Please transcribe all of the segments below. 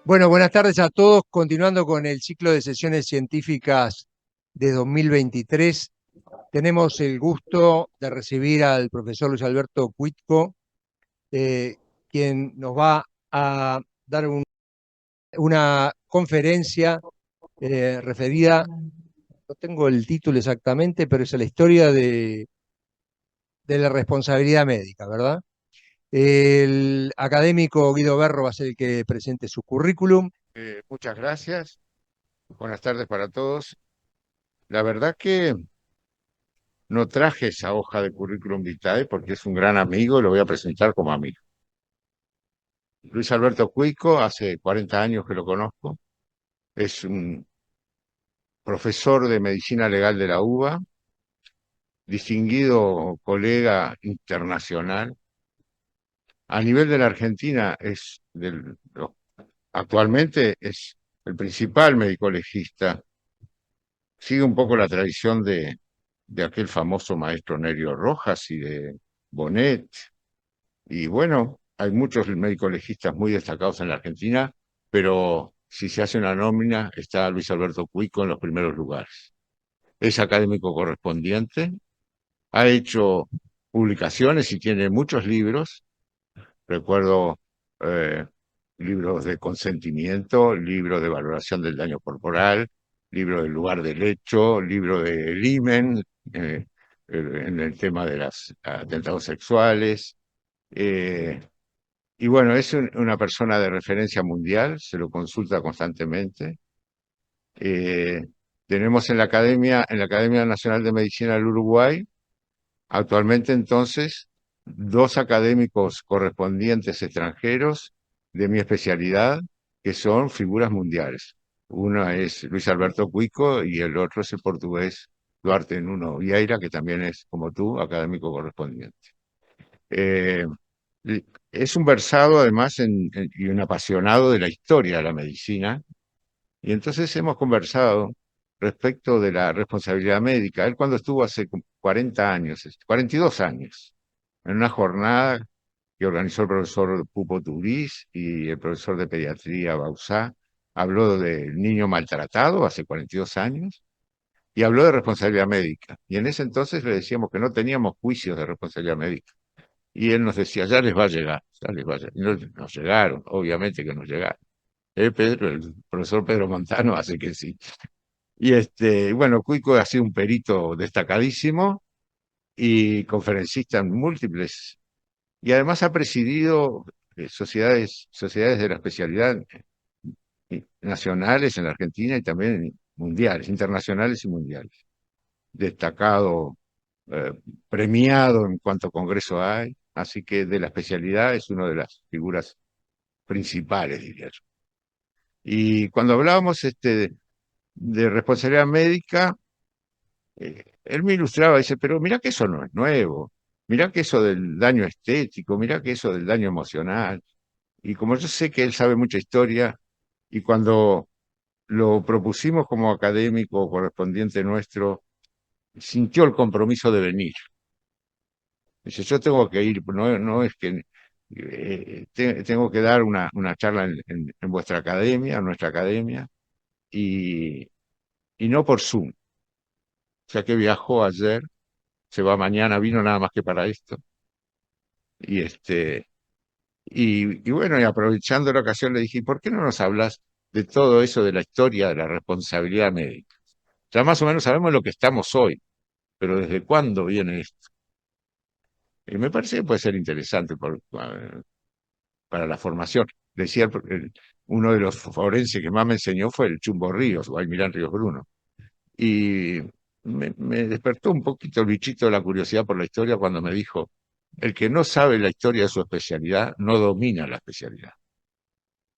Bueno, buenas tardes a todos. Continuando con el ciclo de sesiones científicas de 2023, tenemos el gusto de recibir al profesor Luis Alberto Cuitco, eh, quien nos va a dar una conferencia referida, no tengo el título exactamente, pero es a la historia de la responsabilidad médica, ¿verdad? El académico Guido Berro va a ser el que presente su currículum. Muchas gracias. Buenas tardes para todos. La verdad que no traje esa hoja de currículum vitae porque es un gran amigo y lo voy a presentar como amigo. Luis Alberto Cuico, hace 40 años que lo conozco. Es un profesor de medicina legal de la UBA, distinguido colega internacional. A nivel de la Argentina actualmente es el principal médico legista. Sigue un poco la tradición de aquel famoso maestro Nerio Rojas y de Bonet. Y bueno, hay muchos médicos legistas muy destacados en la Argentina, pero si se hace una nómina, está Luis Alberto Cuico en los primeros lugares. Es académico correspondiente, ha hecho publicaciones y tiene muchos libros. Recuerdo eh, libros de consentimiento, libros de valoración del daño corporal, libro del lugar del hecho, libro de Limen, en el tema de los atentados sexuales. eh, y bueno, es una persona de referencia mundial, se lo consulta constantemente. Eh, Tenemos en la Academia Nacional de Medicina del Uruguay, actualmente entonces, dos académicos correspondientes extranjeros de mi especialidad, que son figuras mundiales. Uno es Luis Alberto Cuico y el otro es el portugués Duarte Nuno Vieira, que también es, como tú, académico correspondiente. Eh, es un versado además y un apasionado de la historia de la medicina, y entonces hemos conversado respecto de la responsabilidad médica. Él cuando estuvo hace 40 años, 42 años, en una jornada que organizó el profesor Pupo Turís y el profesor de pediatría Bausá, habló del niño maltratado hace 42 años y habló de responsabilidad médica. Y en ese entonces le decíamos que no teníamos juicios de responsabilidad médica. Y él nos decía, ya les va a llegar, ya les va a llegar. Y nos llegaron, obviamente que nos llegaron. Pedro, el profesor Pedro Montano hace que sí. Y bueno, Cuico ha sido un perito destacadísimo y conferencista en múltiples, y además ha presidido sociedades de la especialidad nacionales en la Argentina y también mundiales, internacionales y mundiales. Destacado, eh, premiado en cuanto congreso hay, así que de la especialidad es una de las figuras principales, diría yo. Y cuando hablábamos de responsabilidad médica, él me ilustraba, dice, pero mirá que eso no es nuevo, mirá que eso del daño estético, mirá que eso del daño emocional. Y como yo sé que él sabe mucha historia, y cuando lo propusimos como académico correspondiente nuestro, sintió el compromiso de venir. Dice, yo tengo que ir, no es que tengo que dar una charla en vuestra academia, en nuestra academia, y, y no por Zoom. O sea que viajó ayer, se va mañana, vino nada más que para esto. Y y bueno, y aprovechando la ocasión le dije, ¿por qué no nos hablas de todo eso de la historia de la responsabilidad médica? Ya más o menos sabemos lo que estamos hoy, pero ¿desde cuándo viene esto? Y me parece que puede ser interesante para la formación. Decía uno de los forenses que más me enseñó fue el Chumbo Ríos, o Almirán Ríos Bruno. Y me despertó un poquito el bichito de la curiosidad por la historia cuando me dijo, el que no sabe la historia de su especialidad no domina la especialidad.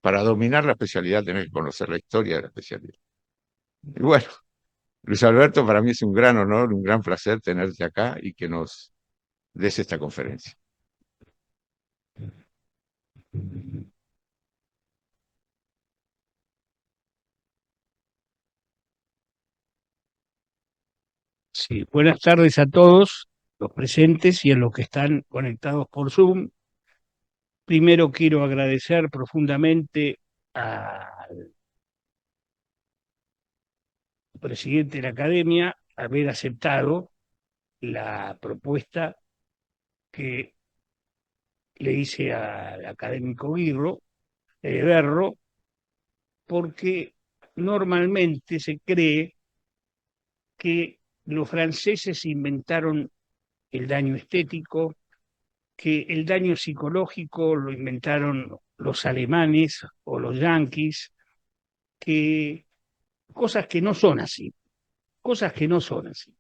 Para dominar la especialidad tenés que conocer la historia de la especialidad. Y bueno, Luis Alberto, para mí es un gran honor, un gran placer tenerte acá y que nos des esta conferencia. Sí, buenas tardes a todos los presentes y a los que están conectados por Zoom. Primero quiero agradecer profundamente al presidente de la Academia haber aceptado la propuesta que le hice al académico Berro, porque normalmente se cree que los franceses inventaron el daño estético, que el daño psicológico lo inventaron los alemanes o los yanquis, que cosas que no son así, cosas que no son así,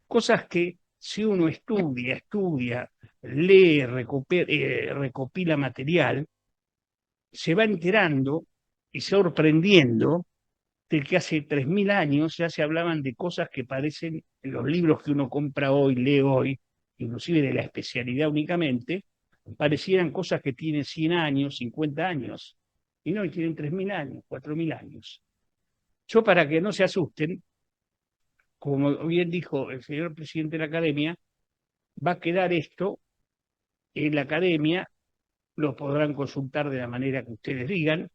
cosas que si uno estudia, lee, recopila material, se va enterando y sorprendiendo de que hace 3.000 años ya se hablaban de cosas que parecen, en los libros que uno compra hoy, lee hoy, inclusive de la especialidad únicamente, parecieran cosas que tienen 100 años, 50 años, y no, y tienen 3.000 años, 4.000 años. Yo, para que no se asusten, como bien dijo el señor presidente de la Academia, va a quedar esto en la Academia, lo podrán consultar de la manera que ustedes digan,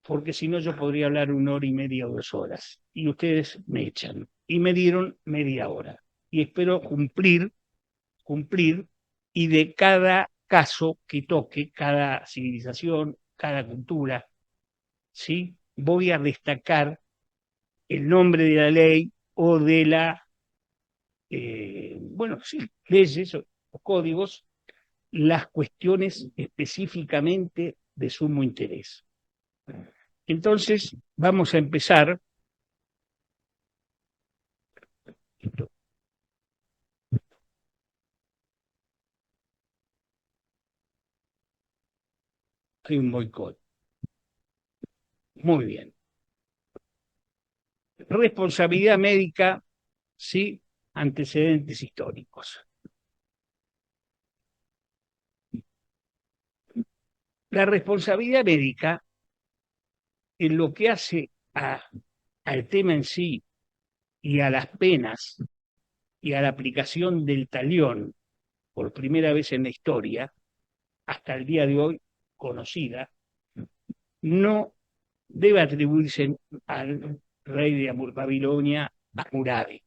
porque si no yo podría hablar 1 hora y media o 2 horas, y ustedes me echan. Y me dieron media hora. Y espero cumplir, y de cada caso que toque, cada civilización, cada cultura, ¿sí? Voy a destacar el nombre de la ley o de bueno, sí, leyes o códigos, las cuestiones específicamente de sumo interés. Entonces, vamos a empezar. Hay un boicot. Muy bien. Responsabilidad médica, sí, antecedentes históricos. La responsabilidad médica, en lo que hace al tema en sí y a las penas y a la aplicación del talión por primera vez en la historia, hasta el día de hoy conocida, no debe atribuirse al rey de Babilonia, Hammurabi,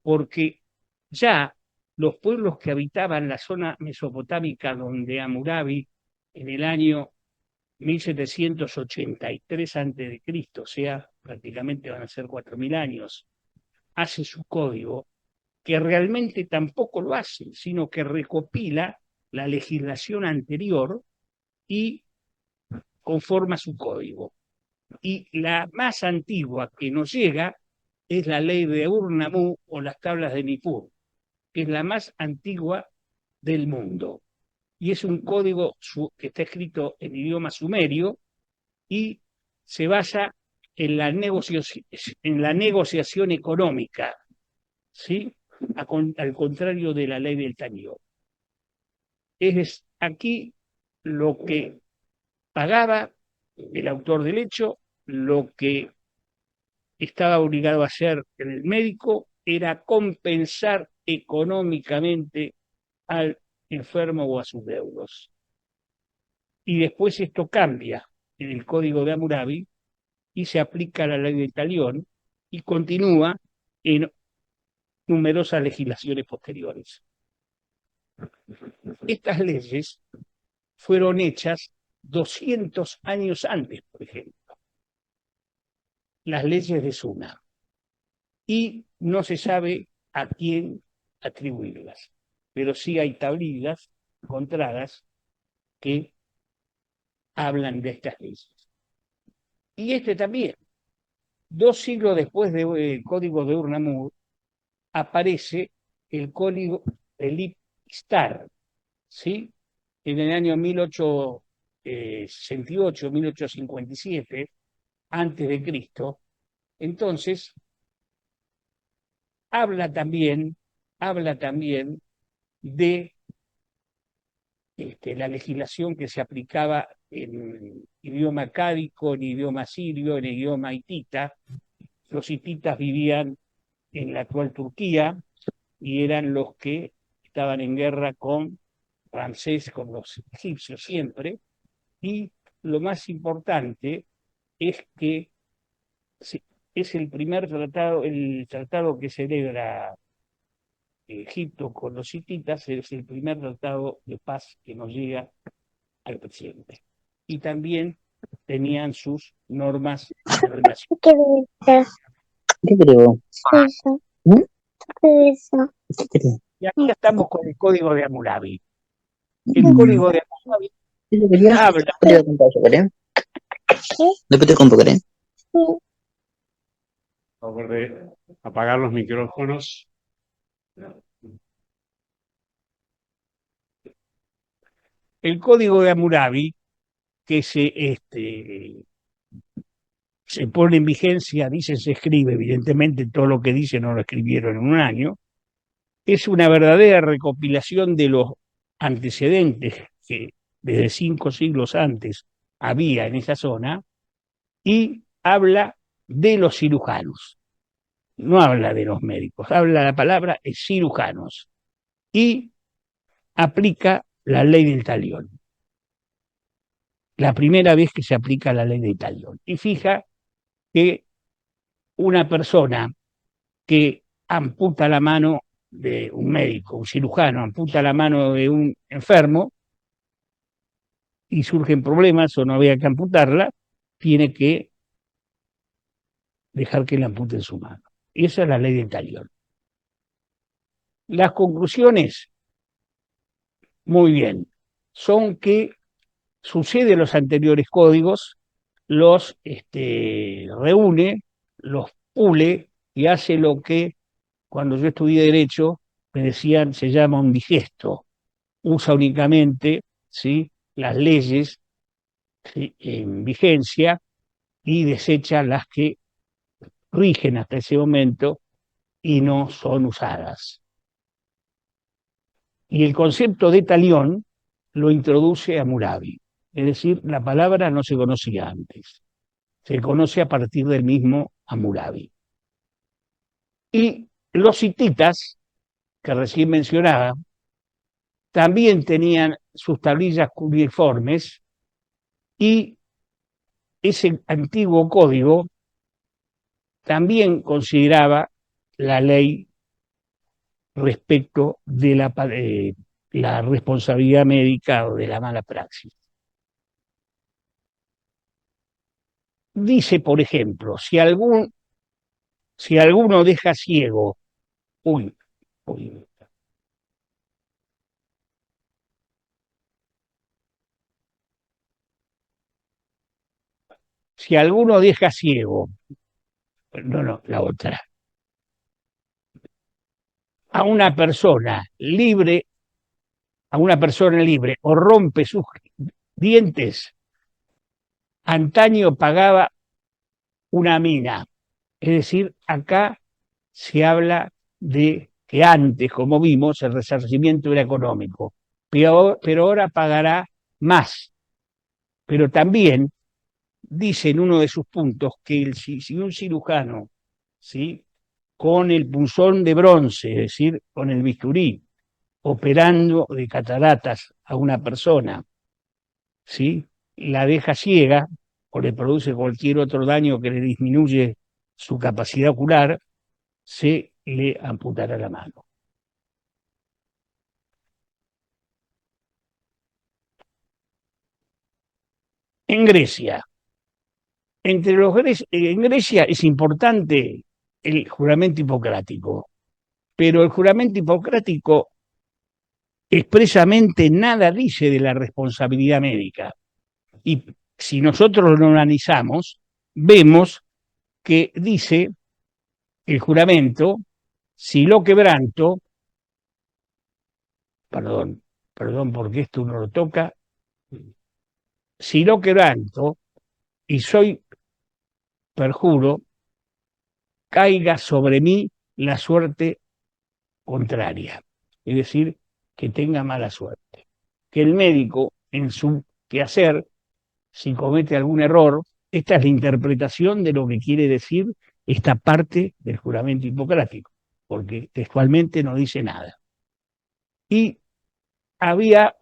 porque ya los pueblos que habitaban la zona mesopotámica donde Hammurabi en el año 1783 a.C., o sea, prácticamente van a ser 4.000 años, hace su código, que realmente tampoco lo hace, sino que recopila la legislación anterior y conforma su código. Y la más antigua que nos llega es la ley de Ur-Nammu o las tablas de Nippur, que es la más antigua del mundo. Y es un código que está escrito en idioma sumerio y se basa en la negociación económica, ¿sí? Al contrario de la ley del Tanío. Es aquí lo que pagaba el autor del hecho, lo que estaba obligado a hacer el médico era compensar económicamente al enfermo o a sus deudos. Y después esto cambia en el código de Hammurabi y se aplica a la ley del talión y continúa en numerosas legislaciones posteriores. Estas leyes fueron hechas 200 años antes, por ejemplo, las leyes de Suna, y no se sabe a quién atribuirlas, pero sí hay tablillas encontradas que hablan de estas leyes. Y este también, 2 siglos después del código de Ur-Nammu, aparece el código del Star, ¿sí? En el año 1868, 1857, antes de Cristo. Entonces, habla también de la legislación que se aplicaba en idioma acádico, en idioma sirio, en idioma hitita. Los hititas vivían en la actual Turquía y eran los que estaban en guerra con Ramsés, con los egipcios siempre, y lo más importante es que es el tratado que celebra Egipto con los hititas, es el primer tratado de paz que nos llega al presidente. Y también tenían sus normas de relación. ¿Qué creo? Eso. ¿Mm? Eso. ¿Qué crees? Y aquí estamos con el Código de Hammurabi. El Código de Hammurabi Yo quería. habla. Después te contar eso, ¿querés? Después te cuento, ¿querés? Por favor de apagar los micrófonos. El Código de Hammurabi, que se pone en vigencia, dice, se escribe, evidentemente todo lo que dice no lo escribieron en un año, es una verdadera recopilación de los antecedentes que desde 5 siglos antes había en esa zona y habla de los cirujanos. No habla de los médicos, habla la palabra cirujanos y aplica la ley del talión. La primera vez que se aplica la ley del talión. Y fija que una persona que amputa la mano de un médico, un cirujano, amputa la mano de un enfermo y surgen problemas o no había que amputarla, tiene que dejar que le amputen su mano. Y esa es la ley del talión. Las conclusiones, muy bien, son que sucede los anteriores códigos, los reúne, los pule y hace lo que cuando yo estudié Derecho me decían se llama un digesto. Usa únicamente, ¿sí?, las leyes, ¿sí?, en vigencia y desecha las que rigen hasta ese momento y no son usadas. Y el concepto de talión lo introduce Hammurabi. Es decir, la palabra no se conocía antes. Se conoce a partir del mismo Hammurabi. Y los hititas, que recién mencionaba, también tenían sus tablillas cuneiformes y ese antiguo código también consideraba la ley respecto de la responsabilidad médica o de la mala praxis. Dice, por ejemplo, si alguno deja ciego, uy, si alguno deja ciego, no, la otra, a una persona libre, o rompe sus dientes, antaño pagaba una mina. Es decir, acá se habla de que antes, como vimos, el resarcimiento era económico, pero ahora pagará más. Pero también dice en uno de sus puntos que si un cirujano, ¿sí?, con el punzón de bronce, es decir, con el bisturí, operando de cataratas a una persona, ¿sí?, la deja ciega o le produce cualquier otro daño que le disminuye su capacidad ocular, se le amputará la mano. En Grecia, en Grecia es importante el juramento hipocrático, pero el juramento hipocrático expresamente nada dice de la responsabilidad médica. Y si nosotros lo analizamos, vemos que dice el juramento, si lo quebranto, perdón porque esto no lo toca, si lo quebranto y soy perjuro, caiga sobre mí la suerte contraria, es decir, que tenga mala suerte. Que el médico, en su quehacer, si comete algún error, esta es la interpretación de lo que quiere decir esta parte del juramento hipocrático, porque textualmente no dice nada. Y había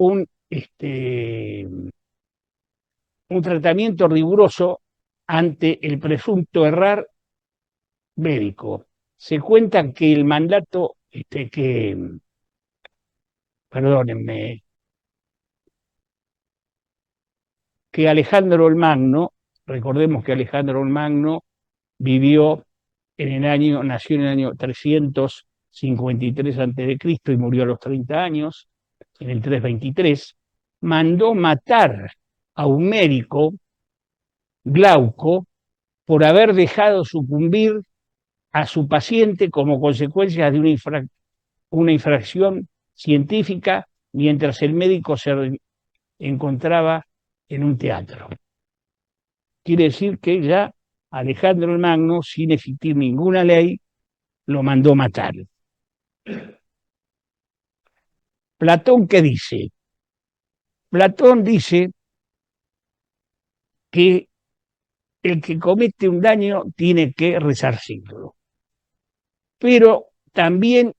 un tratamiento riguroso ante el presunto errar médico. Se cuenta que el mandato, perdónenme, que Alejandro el Magno, recordemos que Alejandro el Magno vivió nació en el año 353 a.C. y murió a los 30 años, en el 323, mandó matar a un médico, Glauco, por haber dejado sucumbir a su paciente como consecuencia de una infracción científica mientras el médico se encontraba en un teatro. Quiere decir que ya Alejandro el Magno, sin existir ninguna ley, lo mandó matar. Platón, ¿qué dice? Platón dice que el que comete un daño tiene que resarcirlo, pero también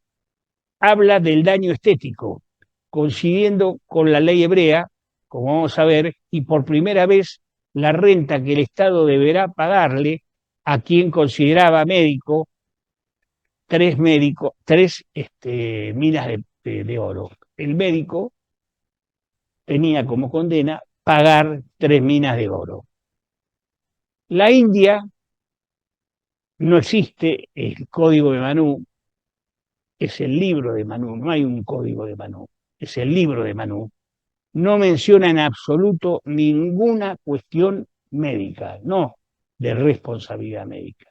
habla del daño estético, coincidiendo con la ley hebrea, como vamos a ver, y por primera vez la renta que el Estado deberá pagarle a quien consideraba médico tres minas de oro. El médico tenía como condena pagar 3 minas de oro. La India no existe el código de Manú, es el libro de Manú, no hay un código de Manú, es el libro de Manú. No menciona en absoluto ninguna cuestión médica, no de responsabilidad médica,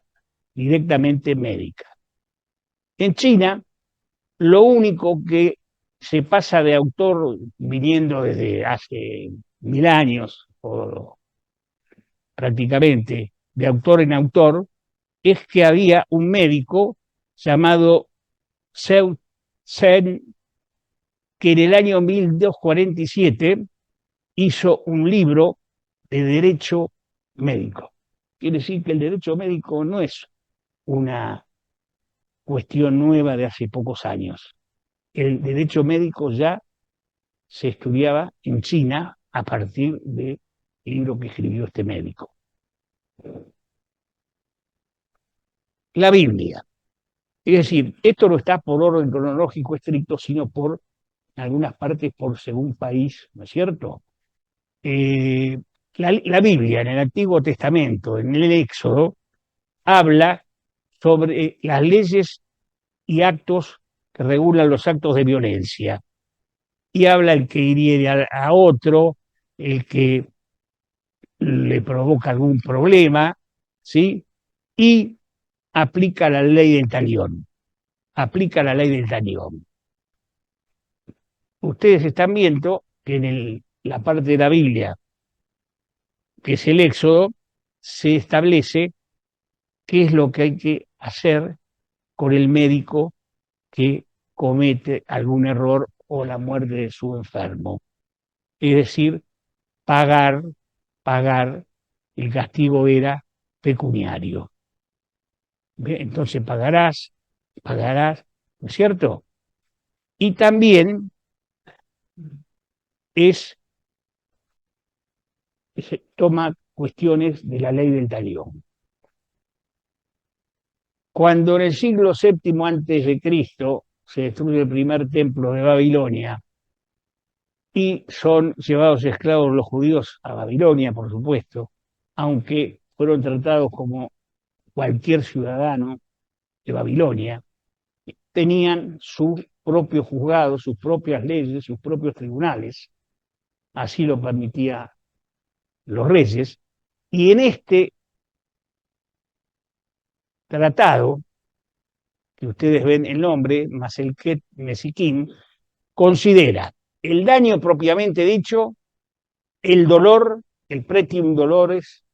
directamente médica. En China, lo único que se pasa de autor viniendo desde hace 1000 años, o prácticamente de autor en autor, es que había un médico llamado Zhou Zhen, que en el año 1247 hizo un libro de derecho médico. Quiere decir que el derecho médico no es una cuestión nueva de hace pocos años. El derecho médico ya se estudiaba en China a partir del libro que escribió este médico. La Biblia. Es decir, esto no está por orden cronológico estricto, sino por en algunas partes por según país, ¿no es cierto? La Biblia en el Antiguo Testamento, en el Éxodo, habla sobre las leyes y actos que regulan los actos de violencia. Y habla el que hiriere a otro, el que le provoca algún problema, ¿sí? Y aplica la ley del talión. Aplica la ley del talión. Ustedes están viendo que en la parte de la Biblia, que es el Éxodo, se establece qué es lo que hay que hacer con el médico que comete algún error o la muerte de su enfermo. Es decir, pagar, el castigo era pecuniario. Entonces pagarás, ¿no es cierto? Y también se toma cuestiones de la ley del talión. Cuando en el siglo VII a.C. se destruye el primer templo de Babilonia y son llevados esclavos los judíos a Babilonia, por supuesto, aunque fueron tratados como cualquier ciudadano de Babilonia, tenían sus propios juzgados, sus propias leyes, sus propios tribunales, así lo permitían los reyes, y en este tratado, que ustedes ven el nombre, Maselket Mesikim, considera el daño propiamente dicho, el dolor, el pretium dolores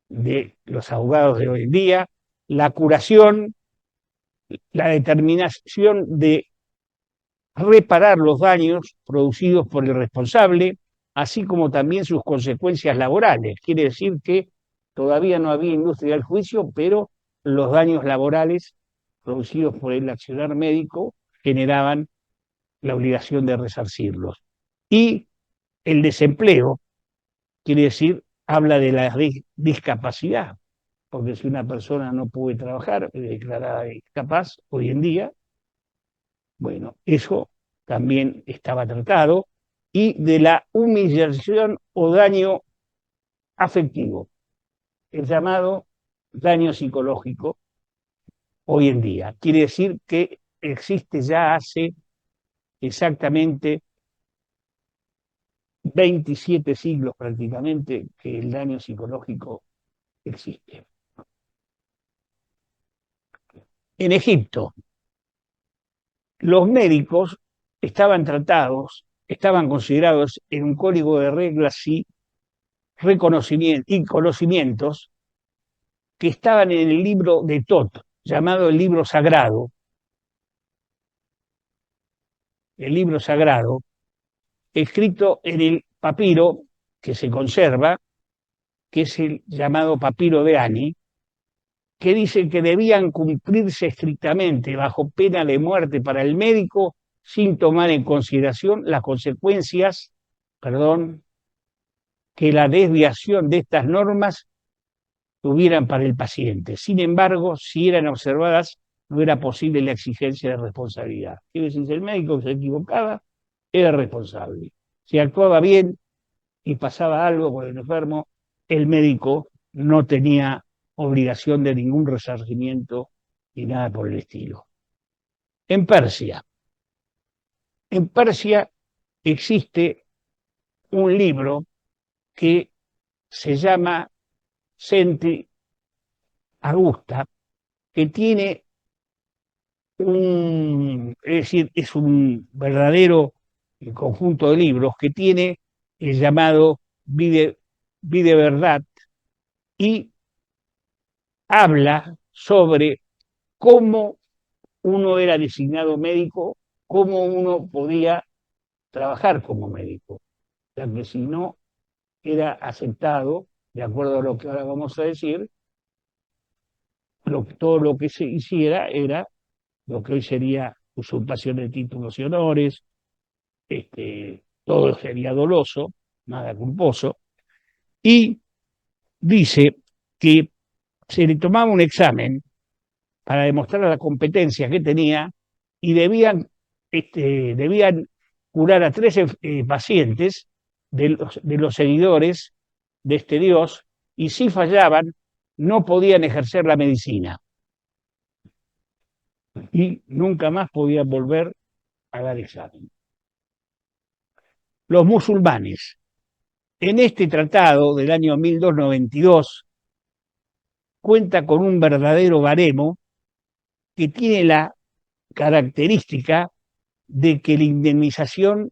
de los abogados de hoy en día, la curación, la determinación de reparar los daños producidos por el responsable, así como también sus consecuencias laborales. Quiere decir que todavía no había industria del juicio, pero los daños laborales producidos por el accionar médico generaban la obligación de resarcirlos. Y el desempleo, quiere decir habla de la discapacidad, porque si una persona no puede trabajar, es declarada incapaz hoy en día, bueno, eso también estaba tratado, y de la humillación o daño afectivo, el llamado daño psicológico hoy en día. Quiere decir que existe ya hace exactamente 27 siglos prácticamente que el daño psicológico existe. En Egipto, los médicos estaban tratados, estaban considerados en un código de reglas y conocimientos que estaban en el libro de Tot, llamado el libro sagrado. El libro sagrado, escrito en el papiro que se conserva, que es el llamado papiro de Ani, que dice que debían cumplirse estrictamente bajo pena de muerte para el médico sin tomar en consideración las consecuencias, que la desviación de estas normas tuvieran para el paciente. Sin embargo, si eran observadas, no era posible la exigencia de responsabilidad. Quiere decir, si el médico se equivocaba, era responsable. Si actuaba bien y pasaba algo con el enfermo, el médico no tenía obligación de ningún resarcimiento ni nada por el estilo. En Persia existe un libro que se llama Senti Augusta, que tiene es decir, es un verdadero conjunto de libros que tiene el llamado Vide Verdad, y habla sobre cómo uno era designado médico, cómo uno podía trabajar como médico, ya que si no era aceptado, de acuerdo a lo que ahora vamos a decir, todo lo que se hiciera era lo que hoy sería usurpación de títulos y honores, todo sería doloso, nada culposo, y dice que se le tomaba un examen para demostrar la competencia que tenía y debían curar a 13 pacientes de los seguidores de este dios, y si fallaban no podían ejercer la medicina y nunca más podían volver a dar examen. Los musulmanes, en este tratado del año 1292, cuenta con un verdadero baremo que tiene la característica de que la indemnización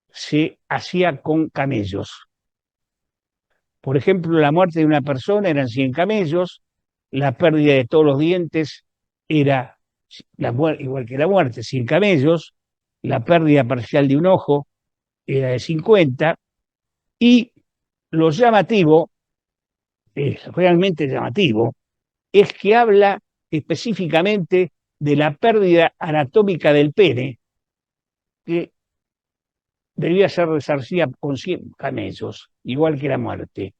se hacía con camellos. Por ejemplo, la muerte de una persona eran 100 camellos, la pérdida de todos los dientes era igual que la muerte, 100 camellos, la pérdida parcial de un ojo era de 50, y lo llamativo, realmente llamativo, es que habla específicamente de la pérdida anatómica del pene, que debía ser resarcida con 100 camellos, igual que la muerte.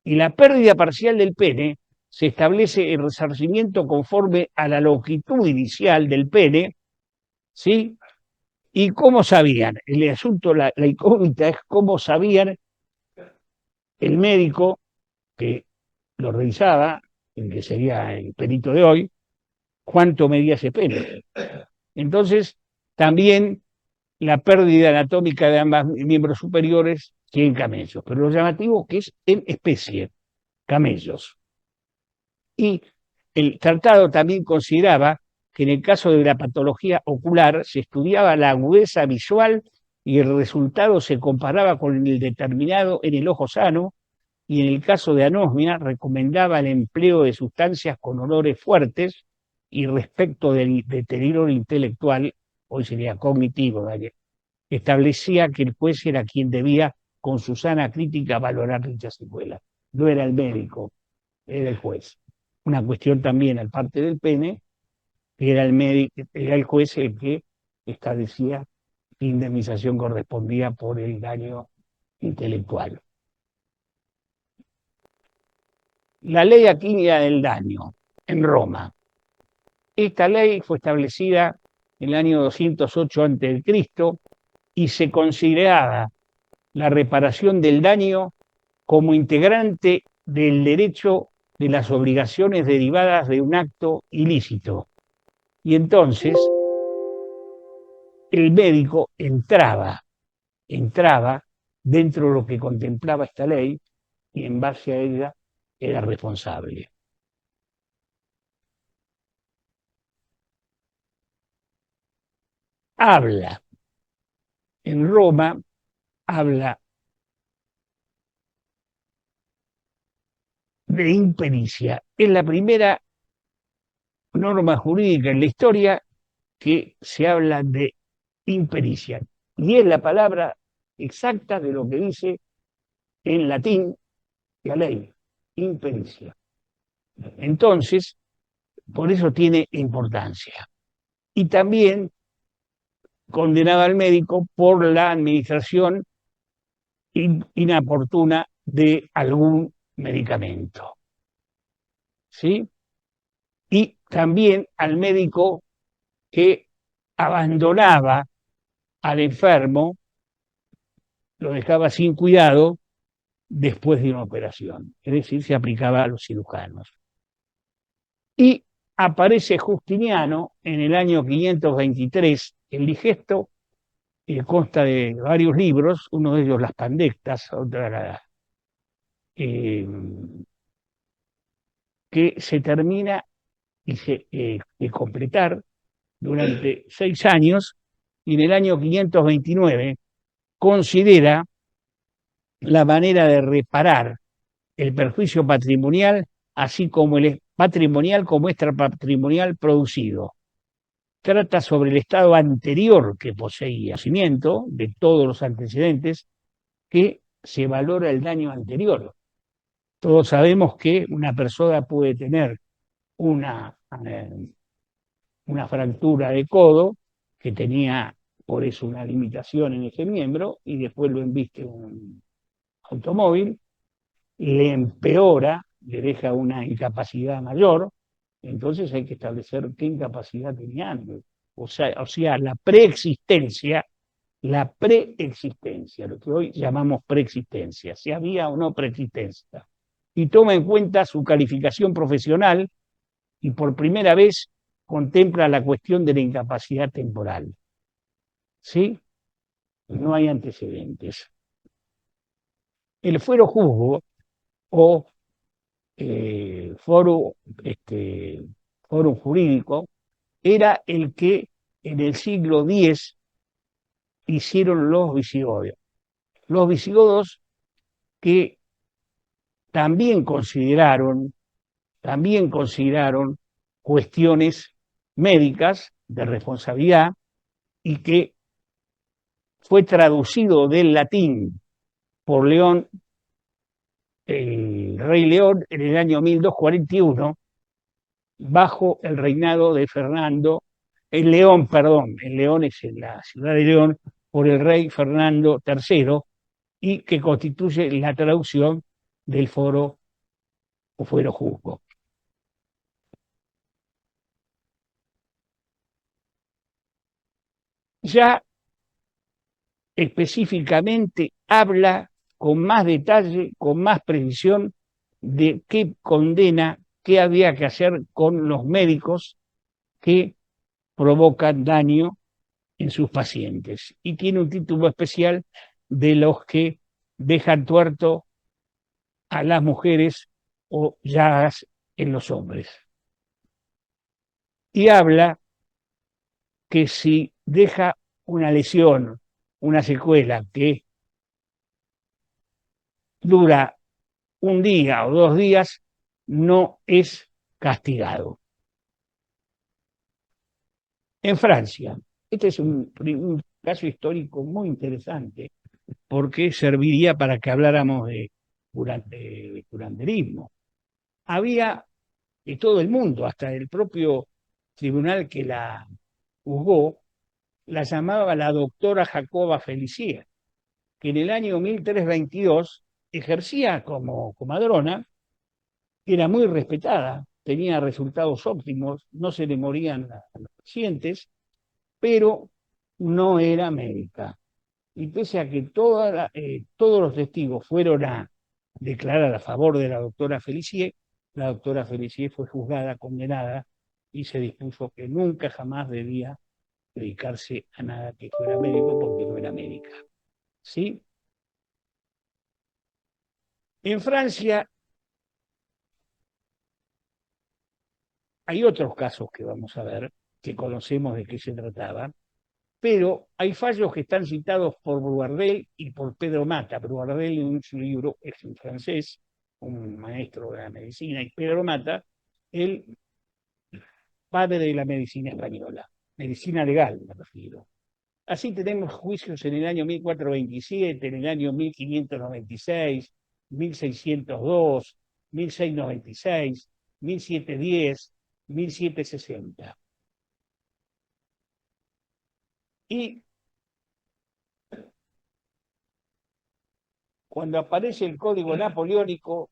Y la pérdida parcial del pene se establece el resarcimiento conforme a la longitud inicial del pene, ¿sí? ¿Y cómo sabían? El asunto, la incógnita es cómo sabían el médico que lo revisaba, el que sería el perito de hoy, cuánto medía ese pene. Entonces, también la pérdida anatómica de ambos miembros superiores, 100 camellos. Pero lo llamativo que es en especie, camellos. Y el tratado también consideraba que en el caso de la patología ocular se estudiaba la agudeza visual y el resultado se comparaba con el determinado en el ojo sano, y en el caso de anosmia recomendaba el empleo de sustancias con olores fuertes, y respecto del deterioro intelectual, hoy sería cognitivo, establecía que el juez era quien debía, con su sana crítica, valorar dicha secuela. No era el médico, era el juez. Una cuestión también al parte del pene, que era el juez el que establecía qué indemnización correspondía por el daño intelectual. la ley aquina del daño en Roma. Esta ley fue establecida en el año 208 a.C. y se consideraba la reparación del daño como integrante del derecho de las obligaciones derivadas de un acto ilícito. Y entonces el médico entraba dentro de lo que contemplaba esta ley y en base a ella era responsable. Habla en Roma, habla de impericia. Es la primera norma jurídica en la historia que se habla de impericia. Y es la palabra exacta de lo que dice en latín la ley, impericia. Entonces, por eso tiene importancia. Y también condenaba al médico por la administración inoportuna de algún medicamento. ¿Sí? Y también al médico que abandonaba al enfermo, lo dejaba sin cuidado después de una operación. Es decir, se aplicaba a los cirujanos. Y aparece Justiniano en el año 523, el digesto, consta de varios libros, uno de ellos Las Pandectas, otra que se termina y se completar durante 6 años, y en el año 529 considera la manera de reparar el perjuicio patrimonial, así como el patrimonial como extrapatrimonial producido. Trata sobre el estado anterior que poseía, conocimiento de todos los antecedentes, que se valora el daño anterior. Todos sabemos que una persona puede tener una fractura de codo que tenía por eso una limitación en ese miembro y después lo embiste un automóvil, le empeora, le deja una incapacidad mayor, entonces hay que establecer qué incapacidad tenía antes. O sea, la preexistencia, lo que hoy llamamos preexistencia, si había o no preexistencia. Y toma en cuenta su calificación profesional y por primera vez contempla la cuestión de la incapacidad temporal. ¿Sí? No hay antecedentes. El fuero juzgo o foro jurídico era el que en el siglo X hicieron los visigodos. Los visigodos que también consideraron cuestiones médicas de responsabilidad y que fue traducido del latín por León, el rey León, en el año 1241, bajo el reinado de Fernando, el León es en la ciudad de León, por el rey Fernando III, y que constituye la traducción del foro o fuero juzgo. Ya específicamente habla con más detalle, con más precisión, de qué condena, qué había que hacer con los médicos que provocan daño en sus pacientes. Y tiene un título especial de los que dejan tuerto a las mujeres o llagas en los hombres. Y habla que si deja una lesión, una secuela que dura un día o 2 días, no es castigado. En Francia, este es un caso histórico muy interesante porque serviría para que habláramos de curanderismo. Había de todo el mundo, hasta el propio tribunal que la juzgó, la llamaba la doctora Jacoba Felicia, que en el año 1322 ejercía como comadrona era muy respetada, tenía resultados óptimos, no se le morían a los pacientes, pero no era médica. Y pese a que todos los testigos fueron a declarar a favor de la doctora Felicier fue juzgada, condenada, y se dispuso que nunca jamás debía dedicarse a nada que fuera médico porque no era médica. ¿Sí? En Francia hay otros casos que vamos a ver, que conocemos de qué se trataba, pero hay fallos que están citados por Brouardel y por Pedro Mata. Brouardel en su libro es en francés, un maestro de la medicina, y Pedro Mata, el padre de la medicina española, medicina legal, me refiero. Así tenemos juicios en el año 1427, en el año 1596, 1602, 1696, 1710, 1760. Y cuando aparece el Código Napoleónico,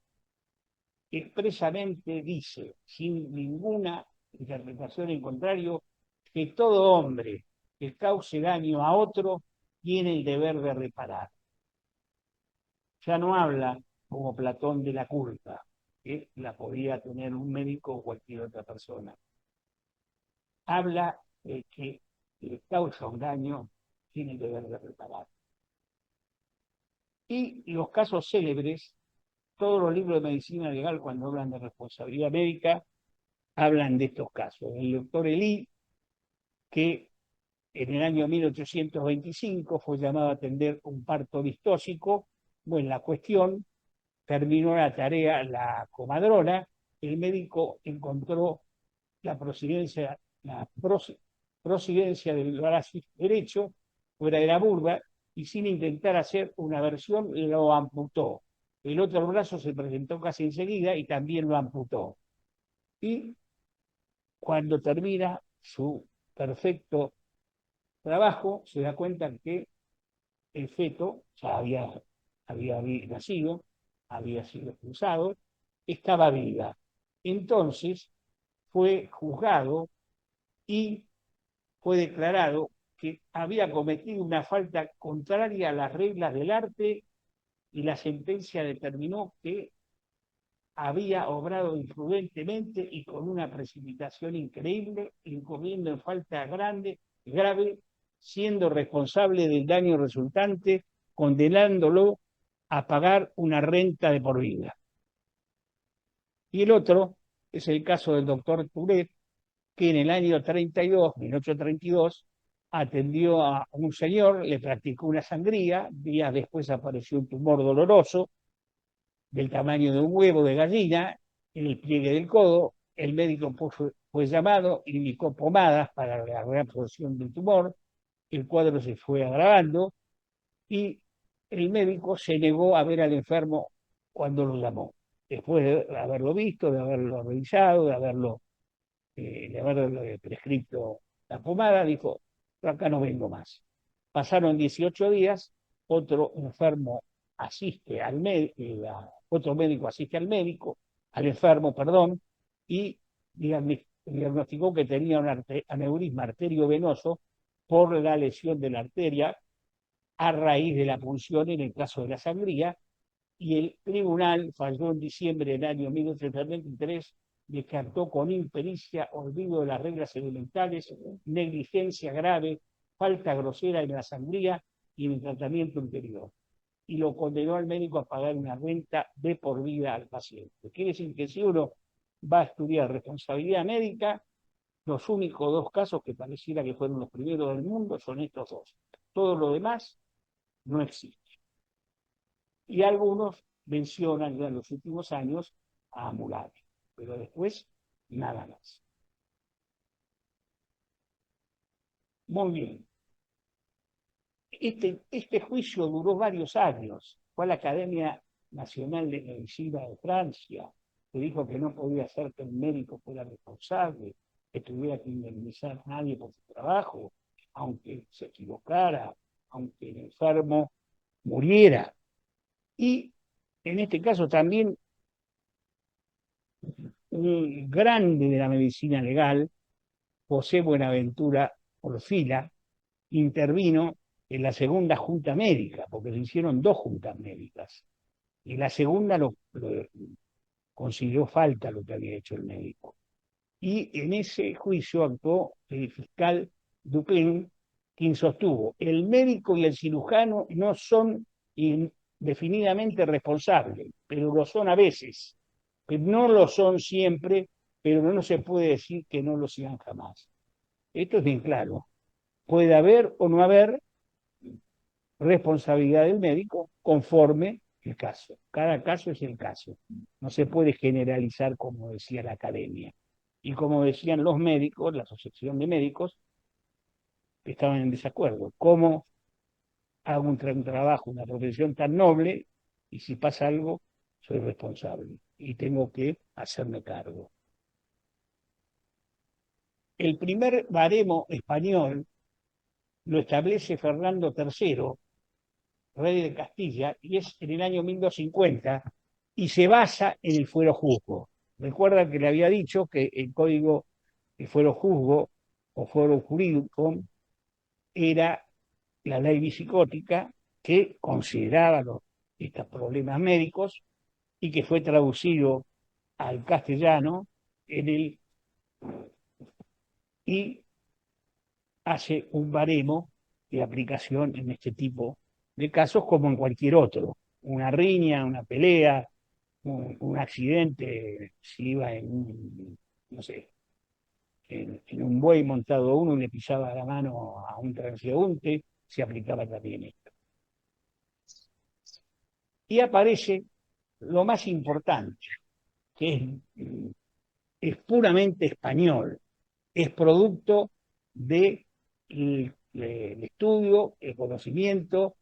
expresamente dice, sin ninguna interpretación en contrario, que todo hombre que cause daño a otro tiene el deber de reparar. Ya no habla como Platón de la culpa, que la podía tener un médico o cualquier otra persona. Habla de que le causa un daño, tiene el deber de reparar. Y los casos célebres, todos los libros de medicina legal, cuando hablan de responsabilidad médica, hablan de estos casos. El doctor Elí, que en el año 1825 fue llamado a atender un parto distóxico, bueno, la cuestión, terminó la tarea la comadrona, el médico encontró la procedencia del brazo derecho fuera de la burba y sin intentar hacer una versión lo amputó. El otro brazo se presentó casi enseguida y también lo amputó. Y cuando termina su perfecto trabajo, se da cuenta que el feto ya había nacido, había sido expulsado, estaba viva. Entonces fue juzgado y fue declarado que había cometido una falta contraria a las reglas del arte y la sentencia determinó que había obrado imprudentemente y con una precipitación increíble, incurriendo en falta grave, siendo responsable del daño resultante, condenándolo a pagar una renta de por vida. Y el otro es el caso del doctor Tourette, que en el año 1832, atendió a un señor, le practicó una sangría, días después apareció un tumor doloroso, del tamaño de un huevo de gallina, en el pliegue del codo. El médico fue llamado, indicó pomadas para la reabsorción del tumor, el cuadro se fue agravando y el médico se negó a ver al enfermo cuando lo llamó. Después de haberlo visto, de haberlo revisado, de haberle prescrito la pomada, dijo, acá no vengo más. Pasaron 18 días, otro enfermo asiste al médico, otro médico asiste al enfermo, perdón, y diagnosticó que tenía un aneurisma arteriovenoso por la lesión de la arteria a raíz de la punción en el caso de la sangría, y el tribunal falló en diciembre del año 1833, descartó con impericia, olvido de las reglas elementales, negligencia grave, falta grosera en la sangría y en el tratamiento anterior. Y lo condenó al médico a pagar una renta de por vida al paciente. Quiere decir que si uno va a estudiar responsabilidad médica, los únicos dos casos que pareciera que fueron los primeros del mundo son estos dos. Todo lo demás no existe. Y algunos mencionan ya en los últimos años a Hammurabi, pero después nada más. Muy bien. Este juicio duró varios años. Fue a la Academia Nacional de Medicina de Francia, que dijo que no podía ser que el médico fuera responsable, que tuviera que indemnizar a nadie por su trabajo, aunque se equivocara, aunque el enfermo muriera. Y en este caso también un grande de la medicina legal, José Buenaventura Orfila, intervino en la segunda junta médica, porque se hicieron 2 juntas médicas, y la segunda lo consideró falta lo que había hecho el médico. Y en ese juicio actuó el fiscal Dupin, quien sostuvo: el médico y el cirujano no son indefinidamente responsables, pero lo son a veces, que no lo son siempre, pero no se puede decir que no lo sean jamás. Esto es bien claro. Puede haber o no haber responsabilidad del médico conforme el caso. Cada caso es el caso. No se puede generalizar como decía la academia. Y como decían los médicos, la asociación de médicos, estaban en desacuerdo. ¿Cómo hago un trabajo, una profesión tan noble, y si pasa algo, soy responsable y tengo que hacerme cargo? El primer baremo español lo establece Fernando III, rey de Castilla, y es en el año 1250, y se basa en el fuero juzgo. Recuerda que le había dicho que el código de fuero juzgo o fuero jurídico era la ley visicótica que consideraba estos problemas médicos y que fue traducido al castellano y hace un baremo de aplicación en este tipo de casos como en cualquier otro. Una riña, una pelea, un accidente, si iba no sé, en un buey montado uno y le pisaba la mano a un transeúnte, se aplicaba también esto. Y aparece lo más importante, que es puramente español, es producto del estudio, el conocimiento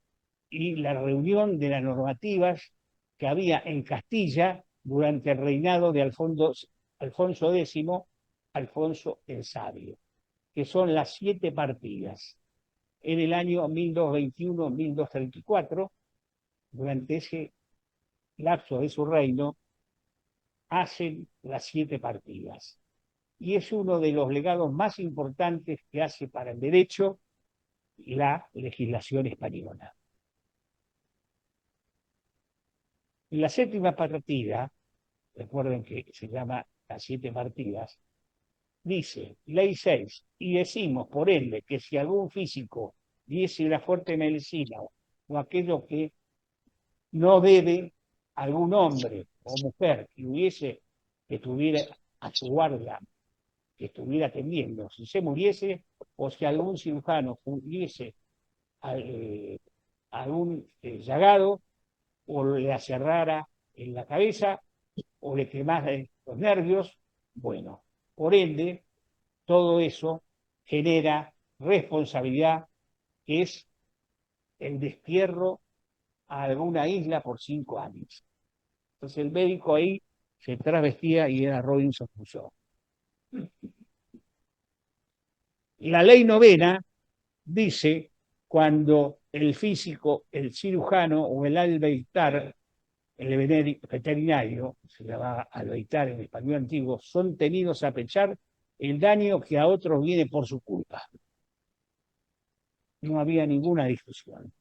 y la reunión de las normativas que había en Castilla durante el reinado de Alfonso X, Alfonso el Sabio, que son las 7 partidas. En el año 1221-1234, durante ese lapso de su reino, hacen las 7 partidas. Y es uno de los legados más importantes que hace para el derecho la legislación española. En la 7ª partida, recuerden que se llama las 7 partidas, dice, ley 6, y decimos, por ende, que si algún físico diese una fuerte medicina o aquello que no debe algún hombre o mujer que tuviera a su guardia, que estuviera atendiendo, si se muriese, o si algún cirujano hubiese algún llagado, o le aserrara en la cabeza, o le quemara los nervios, bueno, por ende, todo eso genera responsabilidad, que es el destierro a alguna isla por 5 años. Entonces el médico ahí se travestía y era Robinson Crusoe. La ley 9 dice cuando el físico, el cirujano o el albeitar, el veterinario, se llama albeitar en español antiguo, son tenidos a pechar el daño que a otros viene por su culpa. No había ninguna discusión.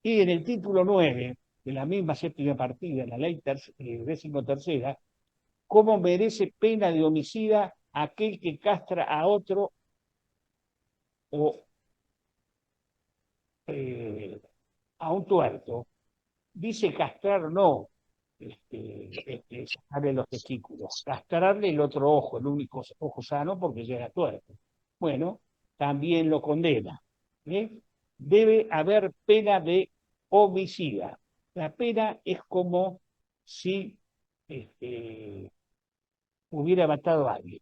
Y en el título 9 de la misma 7ª partida, la ley 13ª, ¿cómo merece pena de homicida aquel que castra a otro o a un tuerto? Dice castrar no, sacarle los testículos, castrarle el otro ojo, el único ojo sano porque ya era tuerto. Bueno, también lo condena. Debe haber pena de homicida. La pena es como si hubiera matado a alguien.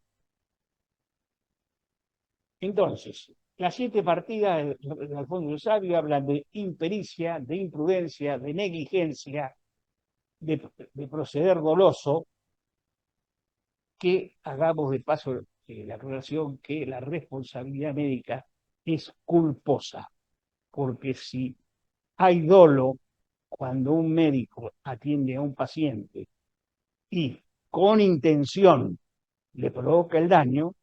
Entonces, las 7 partidas de Alfonso el Sabio hablan de impericia, de imprudencia, de negligencia, de proceder doloso, que hagamos de paso la aclaración que la responsabilidad médica es culposa, porque si hay dolo cuando un médico atiende a un paciente y con intención le provoca el daño,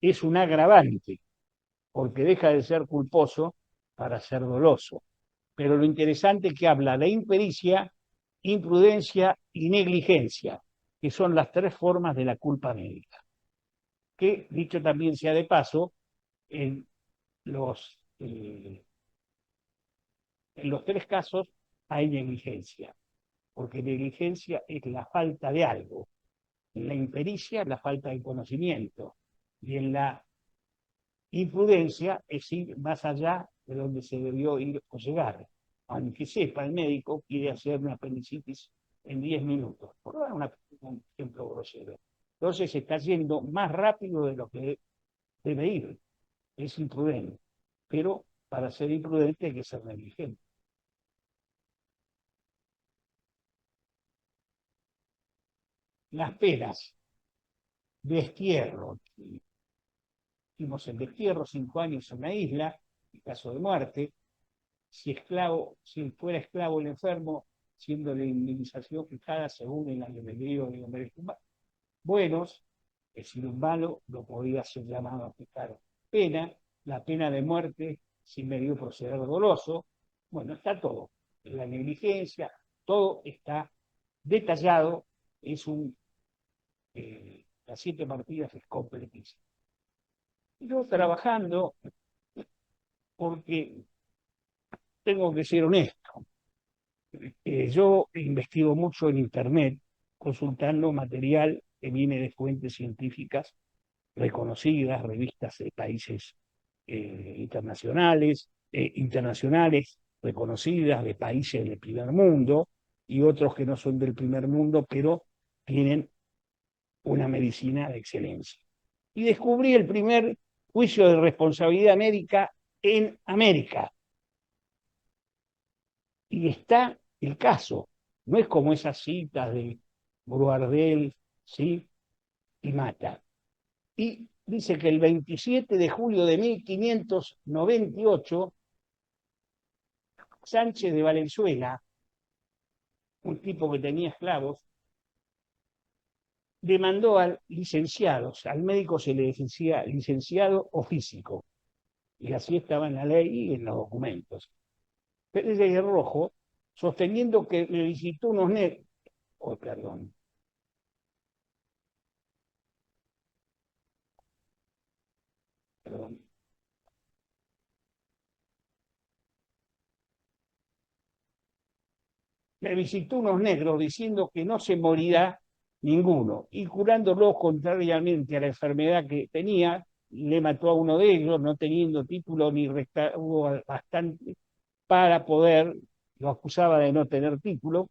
es un agravante, porque deja de ser culposo para ser doloso. Pero lo interesante es que habla de impericia, imprudencia y negligencia, que son las tres formas de la culpa médica. Que, dicho también sea de paso, en los tres casos hay negligencia, porque negligencia es la falta de algo. En la impericia, la falta de conocimiento. Y en la imprudencia es ir más allá de donde se debió ir o llegar. Aunque sepa el médico, quiere hacer una apendicitis en 10 minutos. Por dar un ejemplo grosero. Entonces se está yendo más rápido de lo que debe ir. Es imprudente. Pero para ser imprudente hay que ser negligente. Las penas. Destierro. Hicimos el destierro, 5 años en una isla, en caso de muerte. Si fuera esclavo el enfermo, siendo la indemnización fijada según el albedrío de los derechos humanos. Buenos, es decir, un malo lo podía ser llamado a fijar pena, la pena de muerte sin medio proceder doloso. Bueno, está todo. La negligencia, todo está detallado. Las 7 partidas es completísimo. Yo trabajando, porque tengo que ser honesto, yo investigo mucho en Internet, consultando material que viene de fuentes científicas reconocidas, revistas de países internacionales, reconocidas, de países del primer mundo, y otros que no son del primer mundo, pero tienen una medicina de excelencia. Y descubrí el primer juicio de responsabilidad médica en América. Y está el caso. No es como esas citas de Boardel, ¿sí? Y Mata. Y dice que el 27 de julio de 1598, Sánchez de Valenzuela, un tipo que tenía esclavos, demandó al médico se le decía licenciado o físico, y así estaba en la ley y en los documentos. Pérez de Rojo, sosteniendo que le visitó unos negros, perdón, le visitó unos negros diciendo que no se morirá ninguno, y curándolos contrariamente a la enfermedad que tenía, le mató a uno de ellos, no teniendo título ni recaudo bastante para poder, lo acusaba de no tener título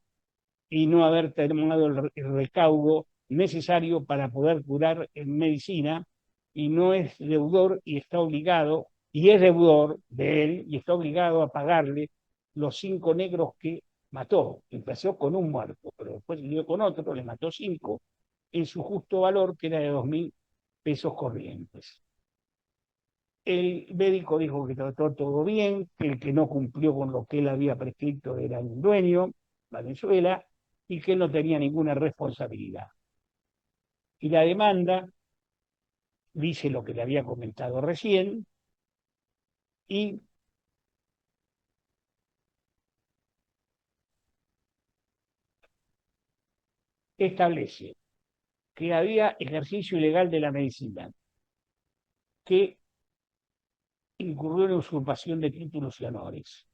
y no haber terminado el recaudo necesario para poder curar en medicina, y no es deudor y está obligado, y es deudor de él, y está obligado a pagarle los 5 negros que mató. Empezó con un muerto, pero después siguió con otro, le mató 5, en su justo valor, que era de 2.000 pesos corrientes. El médico dijo que trató todo bien, que el que no cumplió con lo que él había prescrito era el dueño, Valenzuela, y que él no tenía ninguna responsabilidad. Y la demanda dice lo que le había comentado recién, y establece que había ejercicio ilegal de la medicina, que incurrió en usurpación de títulos y honores,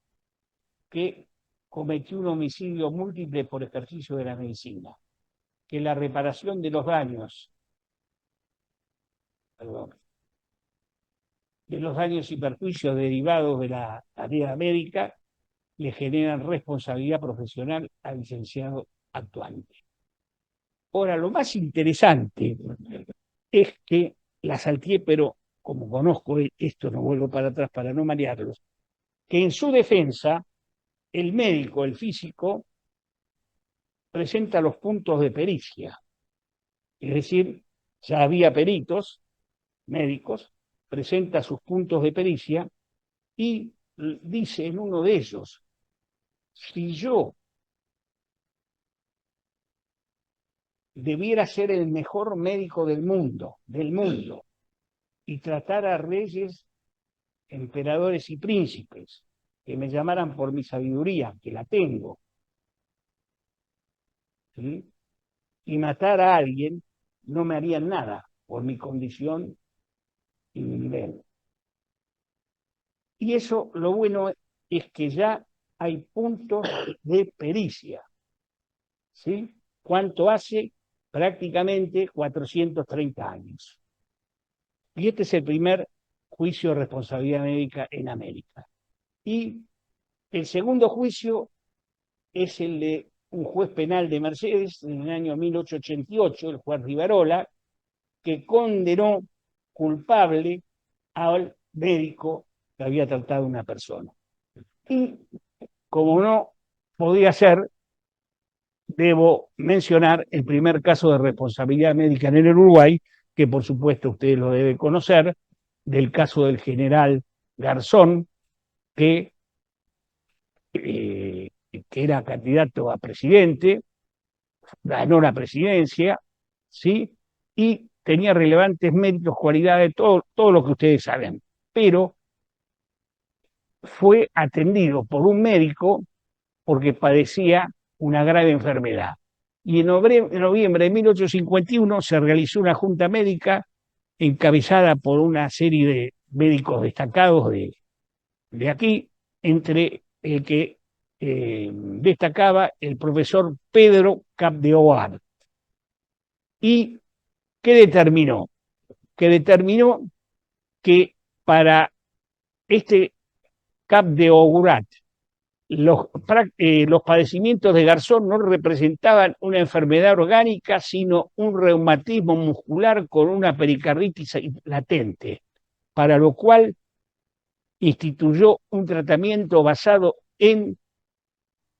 que cometió un homicidio múltiple por ejercicio de la medicina, que la reparación de los daños, y perjuicios derivados de la tarea médica le generan responsabilidad profesional al licenciado actuante. Ahora, lo más interesante es que la salteé, pero como conozco esto, no vuelvo para atrás para no marearlos, que en su defensa, el médico, el físico, presenta los puntos de pericia. Es decir, ya había peritos médicos, presenta sus puntos de pericia y dice en uno de ellos: si yo debiera ser el mejor médico del mundo, y tratar a reyes, emperadores y príncipes, que me llamaran por mi sabiduría, que la tengo, ¿sí? Y matar a alguien no me harían nada por mi condición y mi nivel. Y eso, lo bueno es que ya hay puntos de pericia, ¿sí? ¿Cuánto hace? Prácticamente 430 años. Y este es el primer juicio de responsabilidad médica en América. Y el segundo juicio es el de un juez penal de Mercedes en el año 1888, el juez Rivarola, que condenó culpable al médico que había tratado a una persona. Y como no podía ser, debo mencionar el primer caso de responsabilidad médica en el Uruguay, que por supuesto ustedes lo deben conocer, del caso del general Garzón, que era candidato a presidente, ganó la presidencia, ¿sí? Y tenía relevantes méritos, cualidades, todo lo que ustedes saben. Pero fue atendido por un médico porque padecía una grave enfermedad. Y en noviembre de 1851 se realizó una junta médica encabezada por una serie de médicos destacados de aquí, entre el que destacaba el profesor Pedro Capdeogar. ¿Y qué determinó? Que determinó que para este Capdeogurat los padecimientos de Garzón no representaban una enfermedad orgánica, sino un reumatismo muscular con una pericarditis latente, para lo cual instituyó un tratamiento basado en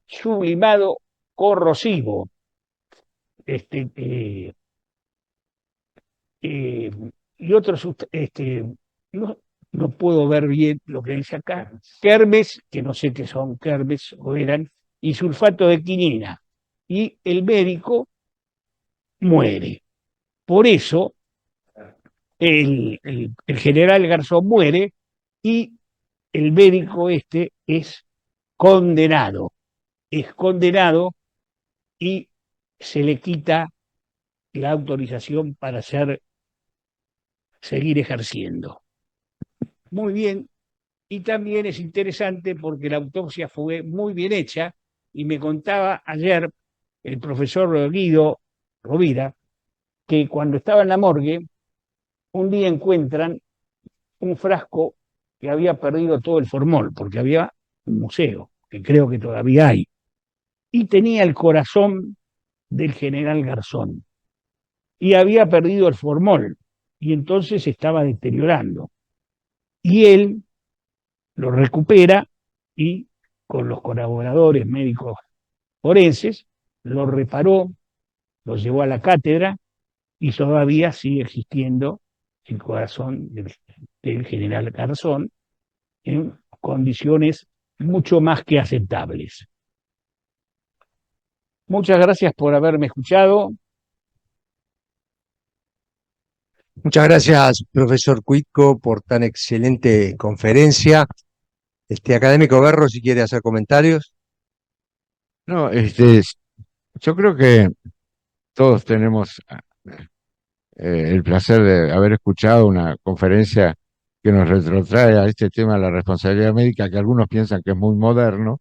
sublimado corrosivo. Y otros, no puedo ver bien lo que dice acá, kermes, que no sé qué son kermes o eran, y sulfato de quinina. Y el médico muere. Por eso el general Garzón muere y el médico este es condenado y se le quita la autorización para seguir ejerciendo. Muy bien, y también es interesante porque la autopsia fue muy bien hecha y me contaba ayer el profesor Guido Rovira que cuando estaba en la morgue, un día encuentran un frasco que había perdido todo el formol, porque había un museo, que creo que todavía hay, y tenía el corazón del general Garzón, y había perdido el formol, y entonces se estaba deteriorando. Y él lo recupera y con los colaboradores médicos forenses lo reparó, lo llevó a la cátedra y todavía sigue existiendo el corazón del general Garzón en condiciones mucho más que aceptables. Muchas gracias por haberme escuchado. Muchas gracias, profesor Cuitco, por tan excelente conferencia. Académico Berro, si quiere hacer comentarios. No, yo creo que todos tenemos el placer de haber escuchado una conferencia que nos retrotrae a este tema de la responsabilidad médica, que algunos piensan que es muy moderno,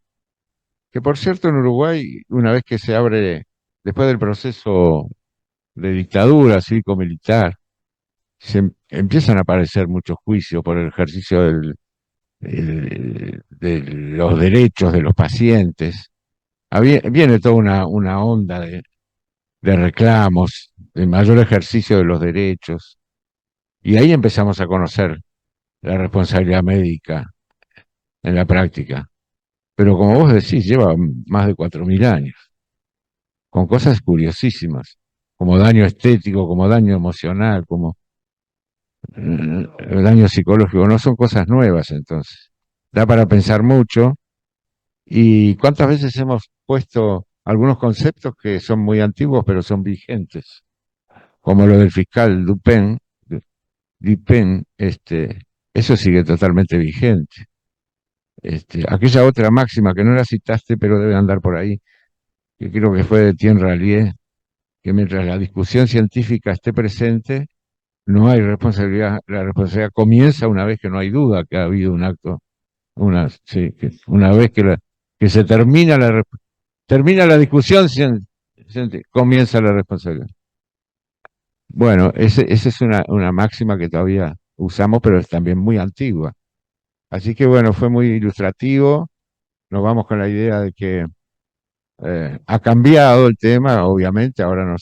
que por cierto en Uruguay, una vez que se abre, después del proceso de dictadura cívico-militar, empiezan a aparecer muchos juicios por el ejercicio de los derechos de los pacientes. Viene toda una onda de reclamos, de mayor ejercicio de los derechos, y ahí empezamos a conocer la responsabilidad médica en la práctica. Pero como vos decís, lleva más de 4.000 años, con cosas curiosísimas, como daño estético, como daño emocional, como daño psicológico, no son cosas nuevas entonces. Da para pensar mucho, y cuántas veces hemos puesto algunos conceptos que son muy antiguos, pero son vigentes, como lo del fiscal Dupin, eso sigue totalmente vigente. Aquella otra máxima que no la citaste, pero debe andar por ahí, que creo que fue de Thien Rallier, que mientras la discusión científica esté presente, no hay responsabilidad. La responsabilidad comienza una vez que no hay duda que ha habido un acto, sí, una vez que se termina la discusión, comienza la responsabilidad. Bueno, esa es una máxima que todavía usamos, pero es también muy antigua. Así que bueno, fue muy ilustrativo. Nos vamos con la idea de que ha cambiado el tema, obviamente, ahora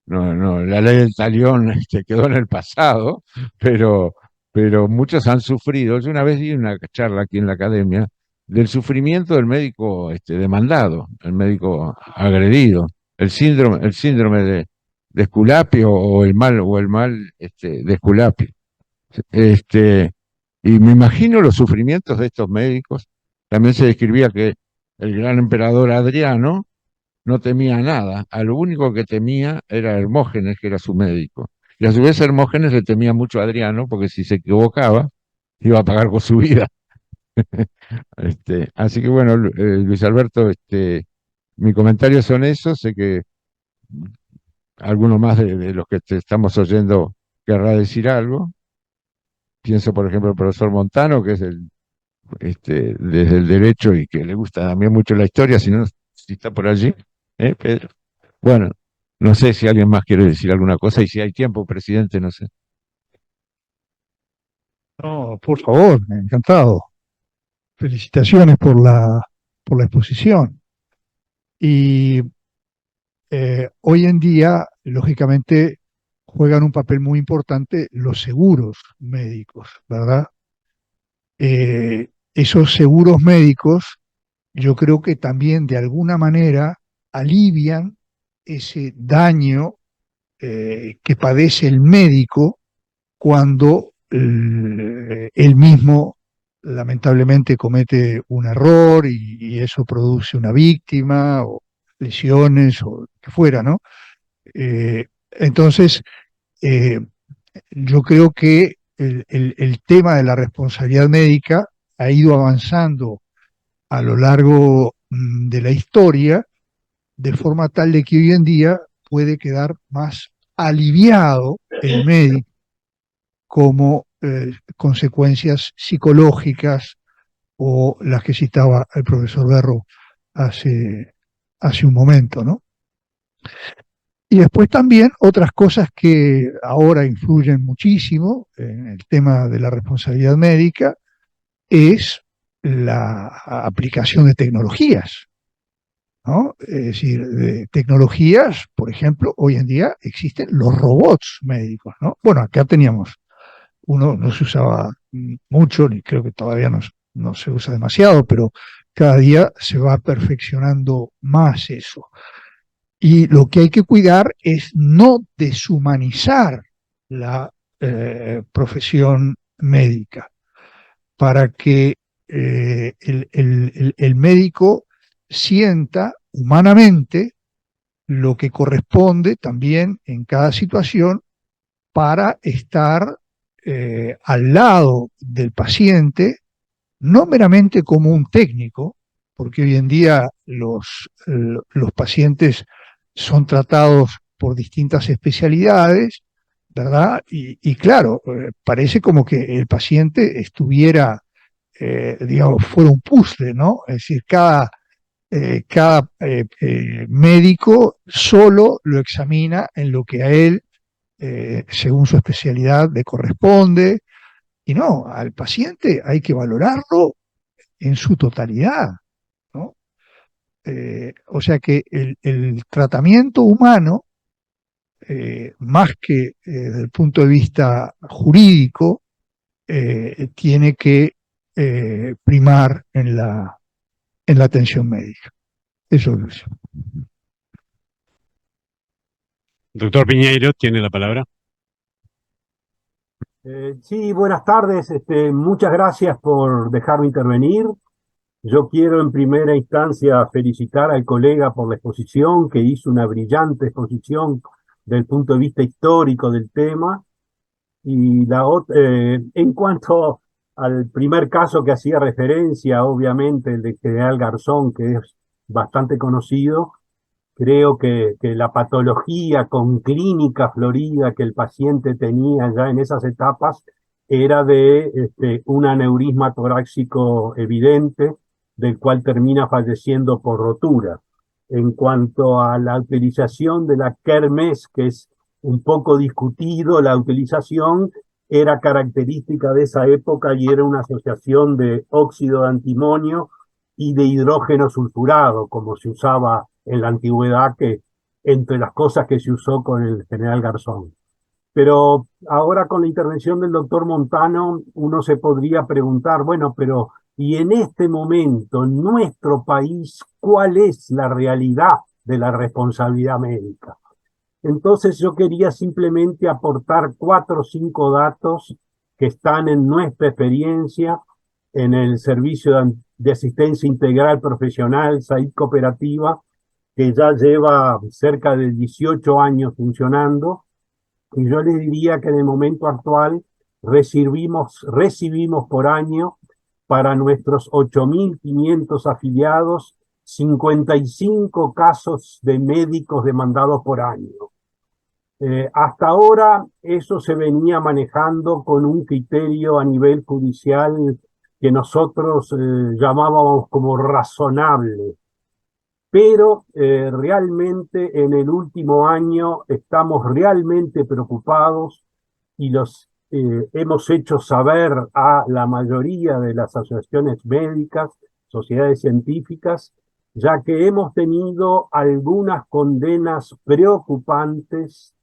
la ley del talión quedó en el pasado, pero, pero muchos han sufrido. Yo una vez di una charla aquí en la academia del sufrimiento del médico demandado, el médico agredido, el síndrome de Esculapio o el mal de Esculapio. Y me imagino los sufrimientos de estos médicos. También se describía que el gran emperador Adriano no temía nada, a lo único que temía era Hermógenes, que era su médico. Y a su vez Hermógenes le temía mucho a Adriano, porque si se equivocaba, iba a pagar con su vida. Así que bueno, Luis Alberto, mi comentario son esos, sé que alguno más de los que te estamos oyendo querrá decir algo. Pienso, por ejemplo, el profesor Montano, que es desde el derecho y que le gusta también mucho la historia, si está por allí, Pedro. Bueno, no sé si alguien más quiere decir alguna cosa y si hay tiempo, presidente, no sé. No, por favor, encantado. Felicitaciones por la exposición. Y hoy en día, lógicamente, juegan un papel muy importante los seguros médicos, ¿verdad? Esos seguros médicos, yo creo que también de alguna manera alivian ese daño que padece el médico cuando él mismo lamentablemente comete un error y eso produce una víctima o lesiones o lo que fuera, ¿no? Entonces, eh, yo creo que el tema de la responsabilidad médica ha ido avanzando a lo largo de la historia de forma tal de que hoy en día puede quedar más aliviado el médico como consecuencias psicológicas o las que citaba el profesor Berro hace un momento, ¿no? Y después también otras cosas que ahora influyen muchísimo en el tema de la responsabilidad médica es la aplicación de tecnologías, ¿no? Es decir, de tecnologías, por ejemplo, hoy en día existen los robots médicos, ¿no? Bueno, acá teníamos uno, no se usaba mucho, ni creo que todavía no se usa demasiado, pero cada día se va perfeccionando más eso. Y lo que hay que cuidar es no deshumanizar la profesión médica para que el médico sienta humanamente lo que corresponde también en cada situación para estar al lado del paciente, no meramente como un técnico, porque hoy en día los pacientes son tratados por distintas especialidades, ¿verdad? Y claro, parece como que el paciente estuviera, digamos, fuera un puzzle, ¿no? Es decir, cada médico solo lo examina en lo que a él, según su especialidad, le corresponde. Y no, al paciente hay que valorarlo en su totalidad, ¿no? O sea que el tratamiento humano, más que desde el punto de vista jurídico, tiene que primar en la atención médica. Eso es Lucio. Doctor Piñeiro tiene la palabra. Sí, buenas tardes. Muchas gracias por dejarme intervenir. Yo quiero en primera instancia felicitar al colega por la exposición, que hizo una brillante exposición del punto de vista histórico del tema. Y en cuanto al primer caso que hacía referencia, obviamente el de General Garzón, que es bastante conocido, creo que la patología con clínica florida que el paciente tenía ya en esas etapas era de un aneurisma torácico evidente, del cual termina falleciendo por rotura. En cuanto a la utilización de la Kermes, que es un poco discutido, la utilización era característica de esa época y era una asociación de óxido de antimonio y de hidrógeno sulfurado, como se usaba en la antigüedad, que entre las cosas que se usó con el general Garzón. Pero ahora con la intervención del doctor Montano, uno se podría preguntar, bueno, pero ¿y en este momento, en nuestro país, cuál es la realidad de la responsabilidad médica? Entonces yo quería simplemente aportar 4 o 5 datos que están en nuestra experiencia en el servicio de asistencia integral profesional, SAID Cooperativa, que ya lleva cerca de 18 años funcionando, y yo les diría que en el momento actual recibimos por año para nuestros 8.500 afiliados 55 casos de médicos demandados por año. Hasta ahora eso se venía manejando con un criterio a nivel judicial que nosotros llamábamos como razonable, pero realmente en el último año estamos realmente preocupados y los hemos hecho saber a la mayoría de las asociaciones médicas, sociedades científicas, ya que hemos tenido algunas condenas preocupantes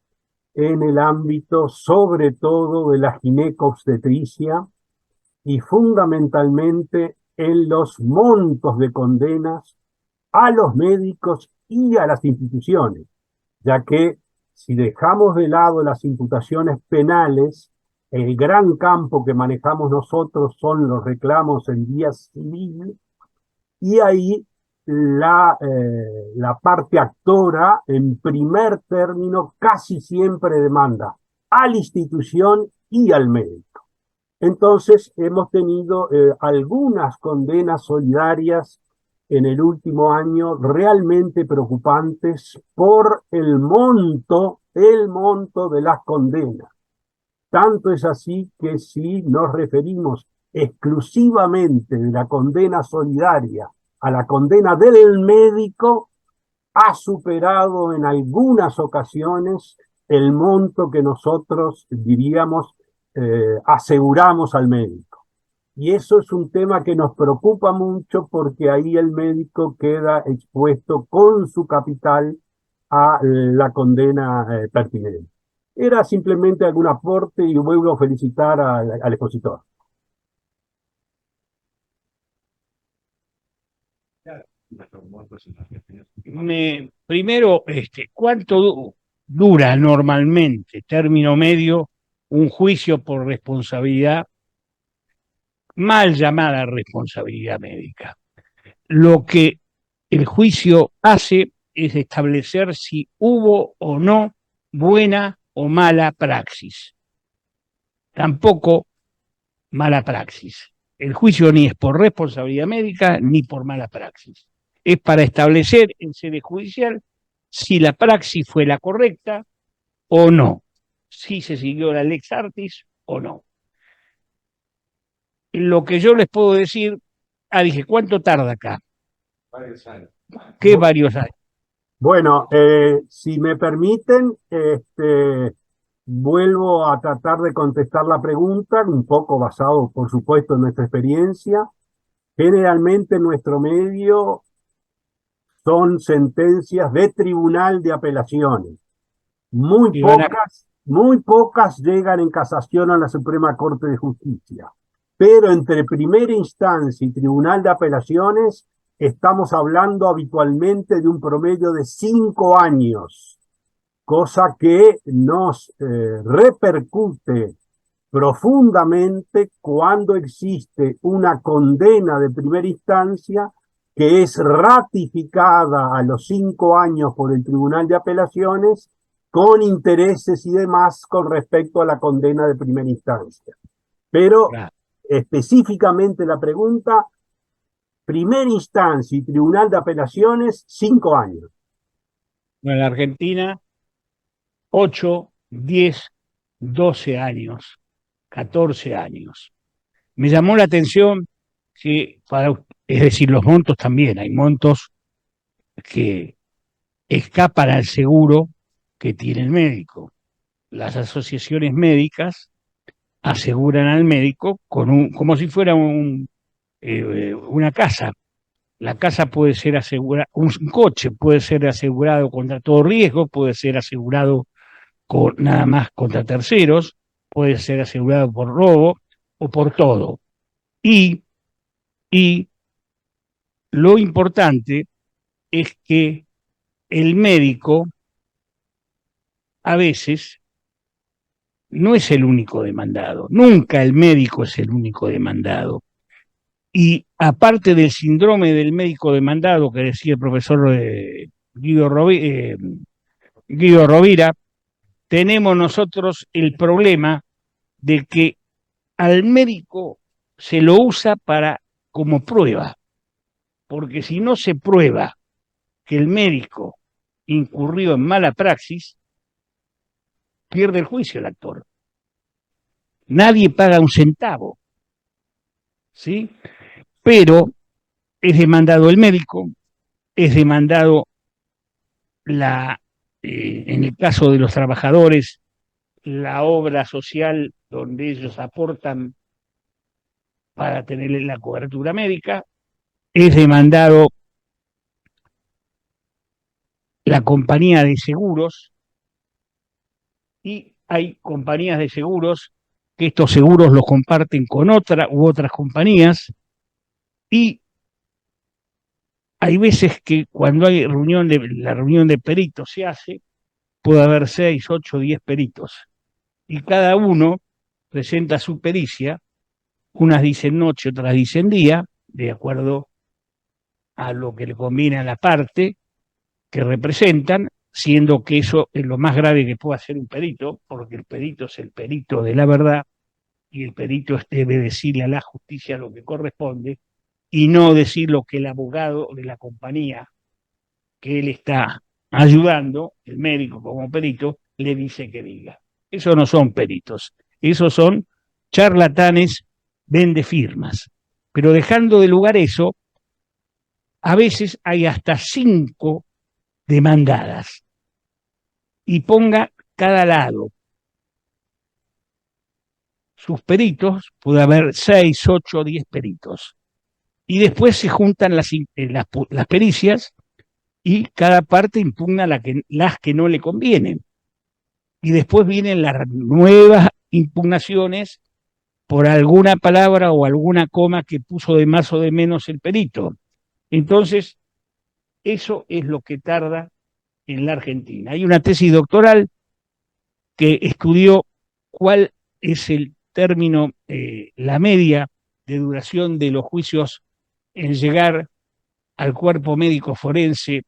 en el ámbito sobre todo de la ginecobstetricia y fundamentalmente en los montos de condenas a los médicos y a las instituciones, ya que si dejamos de lado las imputaciones penales, el gran campo que manejamos nosotros son los reclamos en vía civil, y ahí la parte actora, en primer término, casi siempre demanda a la institución y al médico. Entonces, hemos tenido algunas condenas solidarias en el último año realmente preocupantes por el monto de las condenas. Tanto es así que si nos referimos exclusivamente de la condena solidaria a la condena del médico, ha superado en algunas ocasiones el monto que nosotros diríamos aseguramos al médico. Y eso es un tema que nos preocupa mucho porque ahí el médico queda expuesto con su capital a la condena pertinente. Era simplemente algún aporte y vuelvo a felicitar al expositor. Primero, ¿cuánto dura normalmente, término medio, un juicio por responsabilidad, mal llamada responsabilidad médica? Lo que el juicio hace es establecer si hubo o no buena o mala praxis. Tampoco mala praxis. El juicio ni es por responsabilidad médica ni por mala praxis. Es para establecer en sede judicial si la praxis fue la correcta o no, si se siguió la lex artis o no. Lo que yo les puedo decir, dije, ¿cuánto tarda acá? Varios años. ¿Qué varios años? Bueno, si me permiten, vuelvo a tratar de contestar la pregunta, un poco basado, por supuesto, en nuestra experiencia. Generalmente en nuestro medio son sentencias de tribunal de apelaciones. Muy pocas llegan en casación a la Suprema Corte de Justicia. Pero entre primera instancia y tribunal de apelaciones estamos hablando habitualmente de un promedio de 5 años, cosa que nos repercute profundamente cuando existe una condena de primera instancia que es ratificada a los 5 años por el Tribunal de Apelaciones con intereses y demás con respecto a la condena de primera instancia. Pero Claro. específicamente la pregunta, primera instancia y Tribunal de Apelaciones, 5 años. En la Argentina, 8, 10, 12 años, 14 años. Me llamó la atención que, es decir, los montos también, hay montos que escapan al seguro que tiene el médico. Las asociaciones médicas aseguran al médico como si fuera una casa. La casa puede ser asegurada, un coche puede ser asegurado contra todo riesgo, puede ser asegurado nada más contra terceros, puede ser asegurado por robo o por todo. Y lo importante es que el médico a veces no es el único demandado, nunca el médico es el único demandado. Y aparte del síndrome del médico demandado que decía el profesor Guido Rovira, tenemos nosotros el problema de que al médico se lo usa como prueba, porque si no se prueba que el médico incurrió en mala praxis, pierde el juicio el actor. Nadie paga un centavo, ¿sí? Pero es demandado el médico, es demandado en el caso de los trabajadores, la obra social donde ellos aportan para tener la cobertura médica, es demandado la compañía de seguros, y hay compañías de seguros que estos seguros los comparten con otras compañías, y hay veces que cuando hay la reunión de peritos se hace, puede haber 6, 8, 10 peritos, y cada uno presenta su pericia, unas dicen noche, otras dicen día, de acuerdo a lo que le conviene a la parte que representan, siendo que eso es lo más grave que puede hacer un perito, porque el perito es el perito de la verdad, y el perito debe decirle a la justicia lo que corresponde, y no decir lo que el abogado de la compañía que él está ayudando, el médico como perito, le dice que diga. Eso no son peritos, esos son charlatanes, vende firmas. Pero dejando de lugar eso, a veces hay hasta 5 demandadas, y ponga cada lado sus peritos, puede haber 6, 8, 10 peritos, y después se juntan las pericias, y cada parte impugna las que no le convienen, y después vienen las nuevas impugnaciones por alguna palabra o alguna coma que puso de más o de menos el perito. Entonces, eso es lo que tarda en la Argentina. Hay una tesis doctoral que estudió cuál es el término, la media de duración de los juicios en llegar al cuerpo médico forense,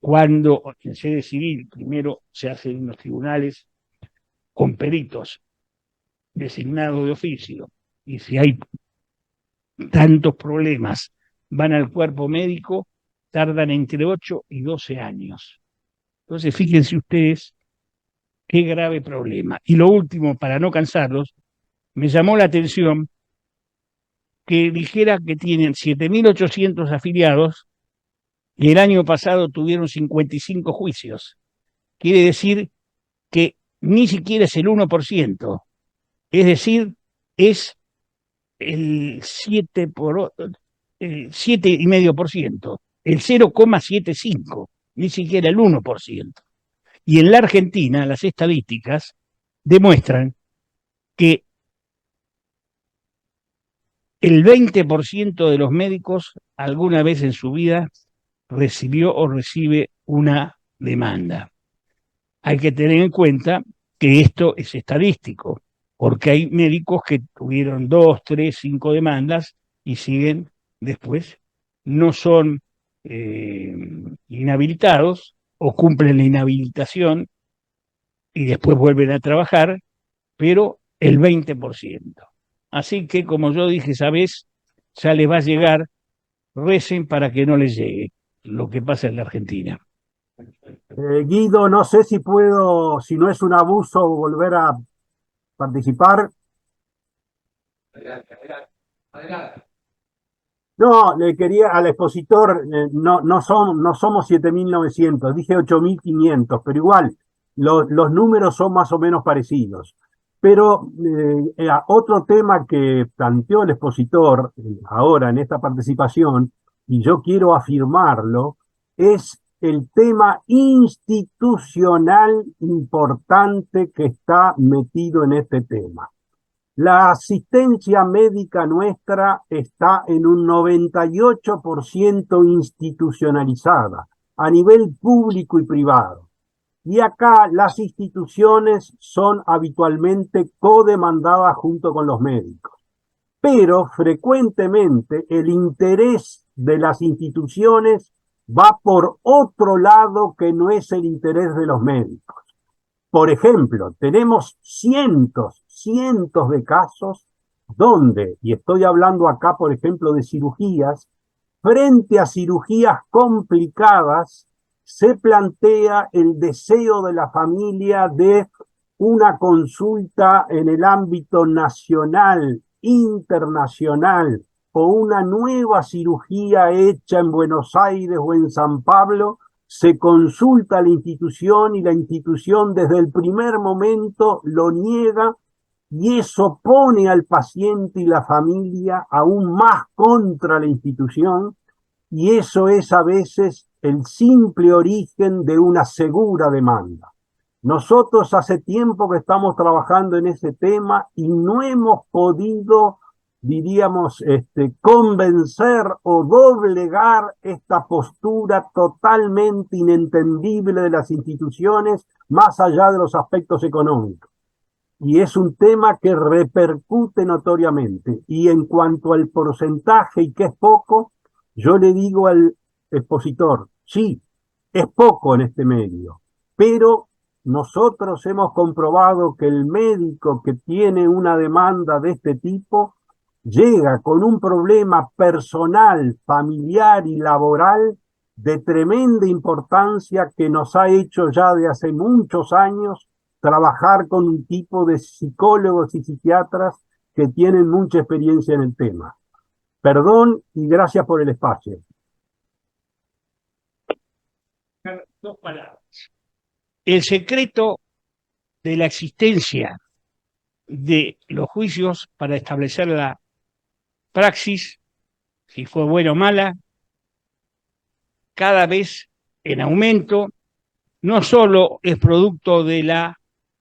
cuando en sede civil primero se hace en los tribunales con peritos designados de oficio, y si hay tantos problemas van al cuerpo médico, tardan entre 8 y 12 años. Entonces, fíjense ustedes qué grave problema. Y lo último, para no cansarlos, me llamó la atención que dijera que tienen 7.800 afiliados y el año pasado tuvieron 55 juicios. Quiere decir que ni siquiera es el 1%, es decir, es el 7,5%, el 0,75%, ni siquiera el 1%. Y en la Argentina las estadísticas demuestran que el 20% de los médicos alguna vez en su vida recibió o recibe una demanda. Hay que tener en cuenta que esto es estadístico, porque hay médicos que tuvieron 2, 3, 5 demandas y siguen después, no son inhabilitados o cumplen la inhabilitación y después vuelven a trabajar, pero el 20%. Así que, como yo dije esa vez, ya les va a llegar, recen para que no les llegue lo que pasa en la Argentina. Guido, no sé si puedo, si no es un abuso, volver a participar. No, le quería al expositor, no somos 7.900, dije 8.500, pero igual, los números son más o menos parecidos. Pero otro tema que planteó el expositor ahora en esta participación, y yo quiero afirmarlo, es el tema institucional importante que está metido en este tema. La asistencia médica nuestra está en un 98% institucionalizada, a nivel público y privado. Y acá las instituciones son habitualmente codemandadas junto con los médicos. Pero frecuentemente el interés de las instituciones va por otro lado que no es el interés de los médicos. Por ejemplo, tenemos cientos de casos donde, y estoy hablando acá, por ejemplo, de cirugías, frente a cirugías complicadas, se plantea el deseo de la familia de una consulta en el ámbito nacional, internacional, o una nueva cirugía hecha en Buenos Aires o en San Pablo, se consulta a la institución y la institución desde el primer momento lo niega y eso pone al paciente y la familia aún más contra la institución y eso es a veces el simple origen de una segura demanda. Nosotros hace tiempo que estamos trabajando en ese tema y no hemos podido, diríamos, convencer o doblegar esta postura totalmente inentendible de las instituciones más allá de los aspectos económicos. Y es un tema que repercute notoriamente. Y en cuanto al porcentaje y que es poco, yo le digo al expositor, sí, es poco en este medio, pero nosotros hemos comprobado que el médico que tiene una demanda de este tipo llega con un problema personal, familiar y laboral de tremenda importancia que nos ha hecho ya de hace muchos años trabajar con un tipo de psicólogos y psiquiatras que tienen mucha experiencia en el tema. Perdón y gracias por el espacio. Dos palabras. El secreto de la existencia de los juicios para establecer la praxis, si fue buena o mala, cada vez en aumento, no solo es producto de la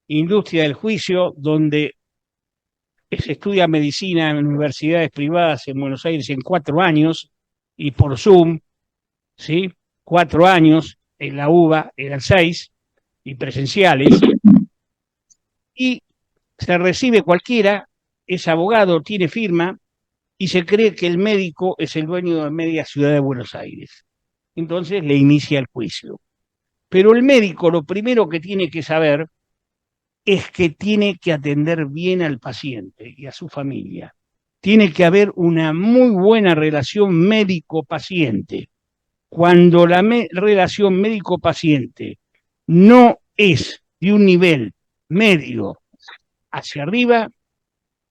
industria del juicio, donde se estudia medicina en universidades privadas en Buenos Aires en 4 años y por Zoom, ¿sí? 4 años, en la UBA eran 6 y presenciales, y se recibe cualquiera, es abogado, tiene firma, y se cree que el médico es el dueño de media ciudad de Buenos Aires. Entonces le inicia el juicio. Pero el médico lo primero que tiene que saber es que tiene que atender bien al paciente y a su familia. Tiene que haber una muy buena relación médico-paciente. Cuando la relación médico-paciente no es de un nivel medio hacia arriba,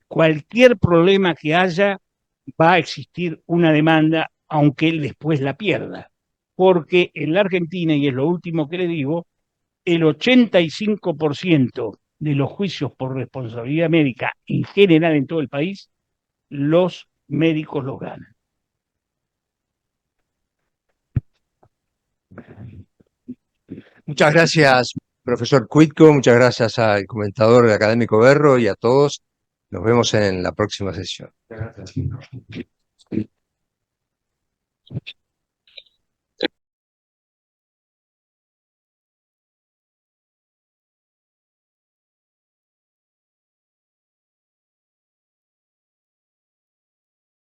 cualquier problema que haya va a existir una demanda, aunque él después la pierda. Porque en la Argentina, y es lo último que le digo, el 85% de los juicios por responsabilidad médica en general en todo el país, los médicos los ganan. Muchas gracias, profesor Cuitco, muchas gracias al comentador académico Berro y a todos. Nos vemos en la próxima sesión.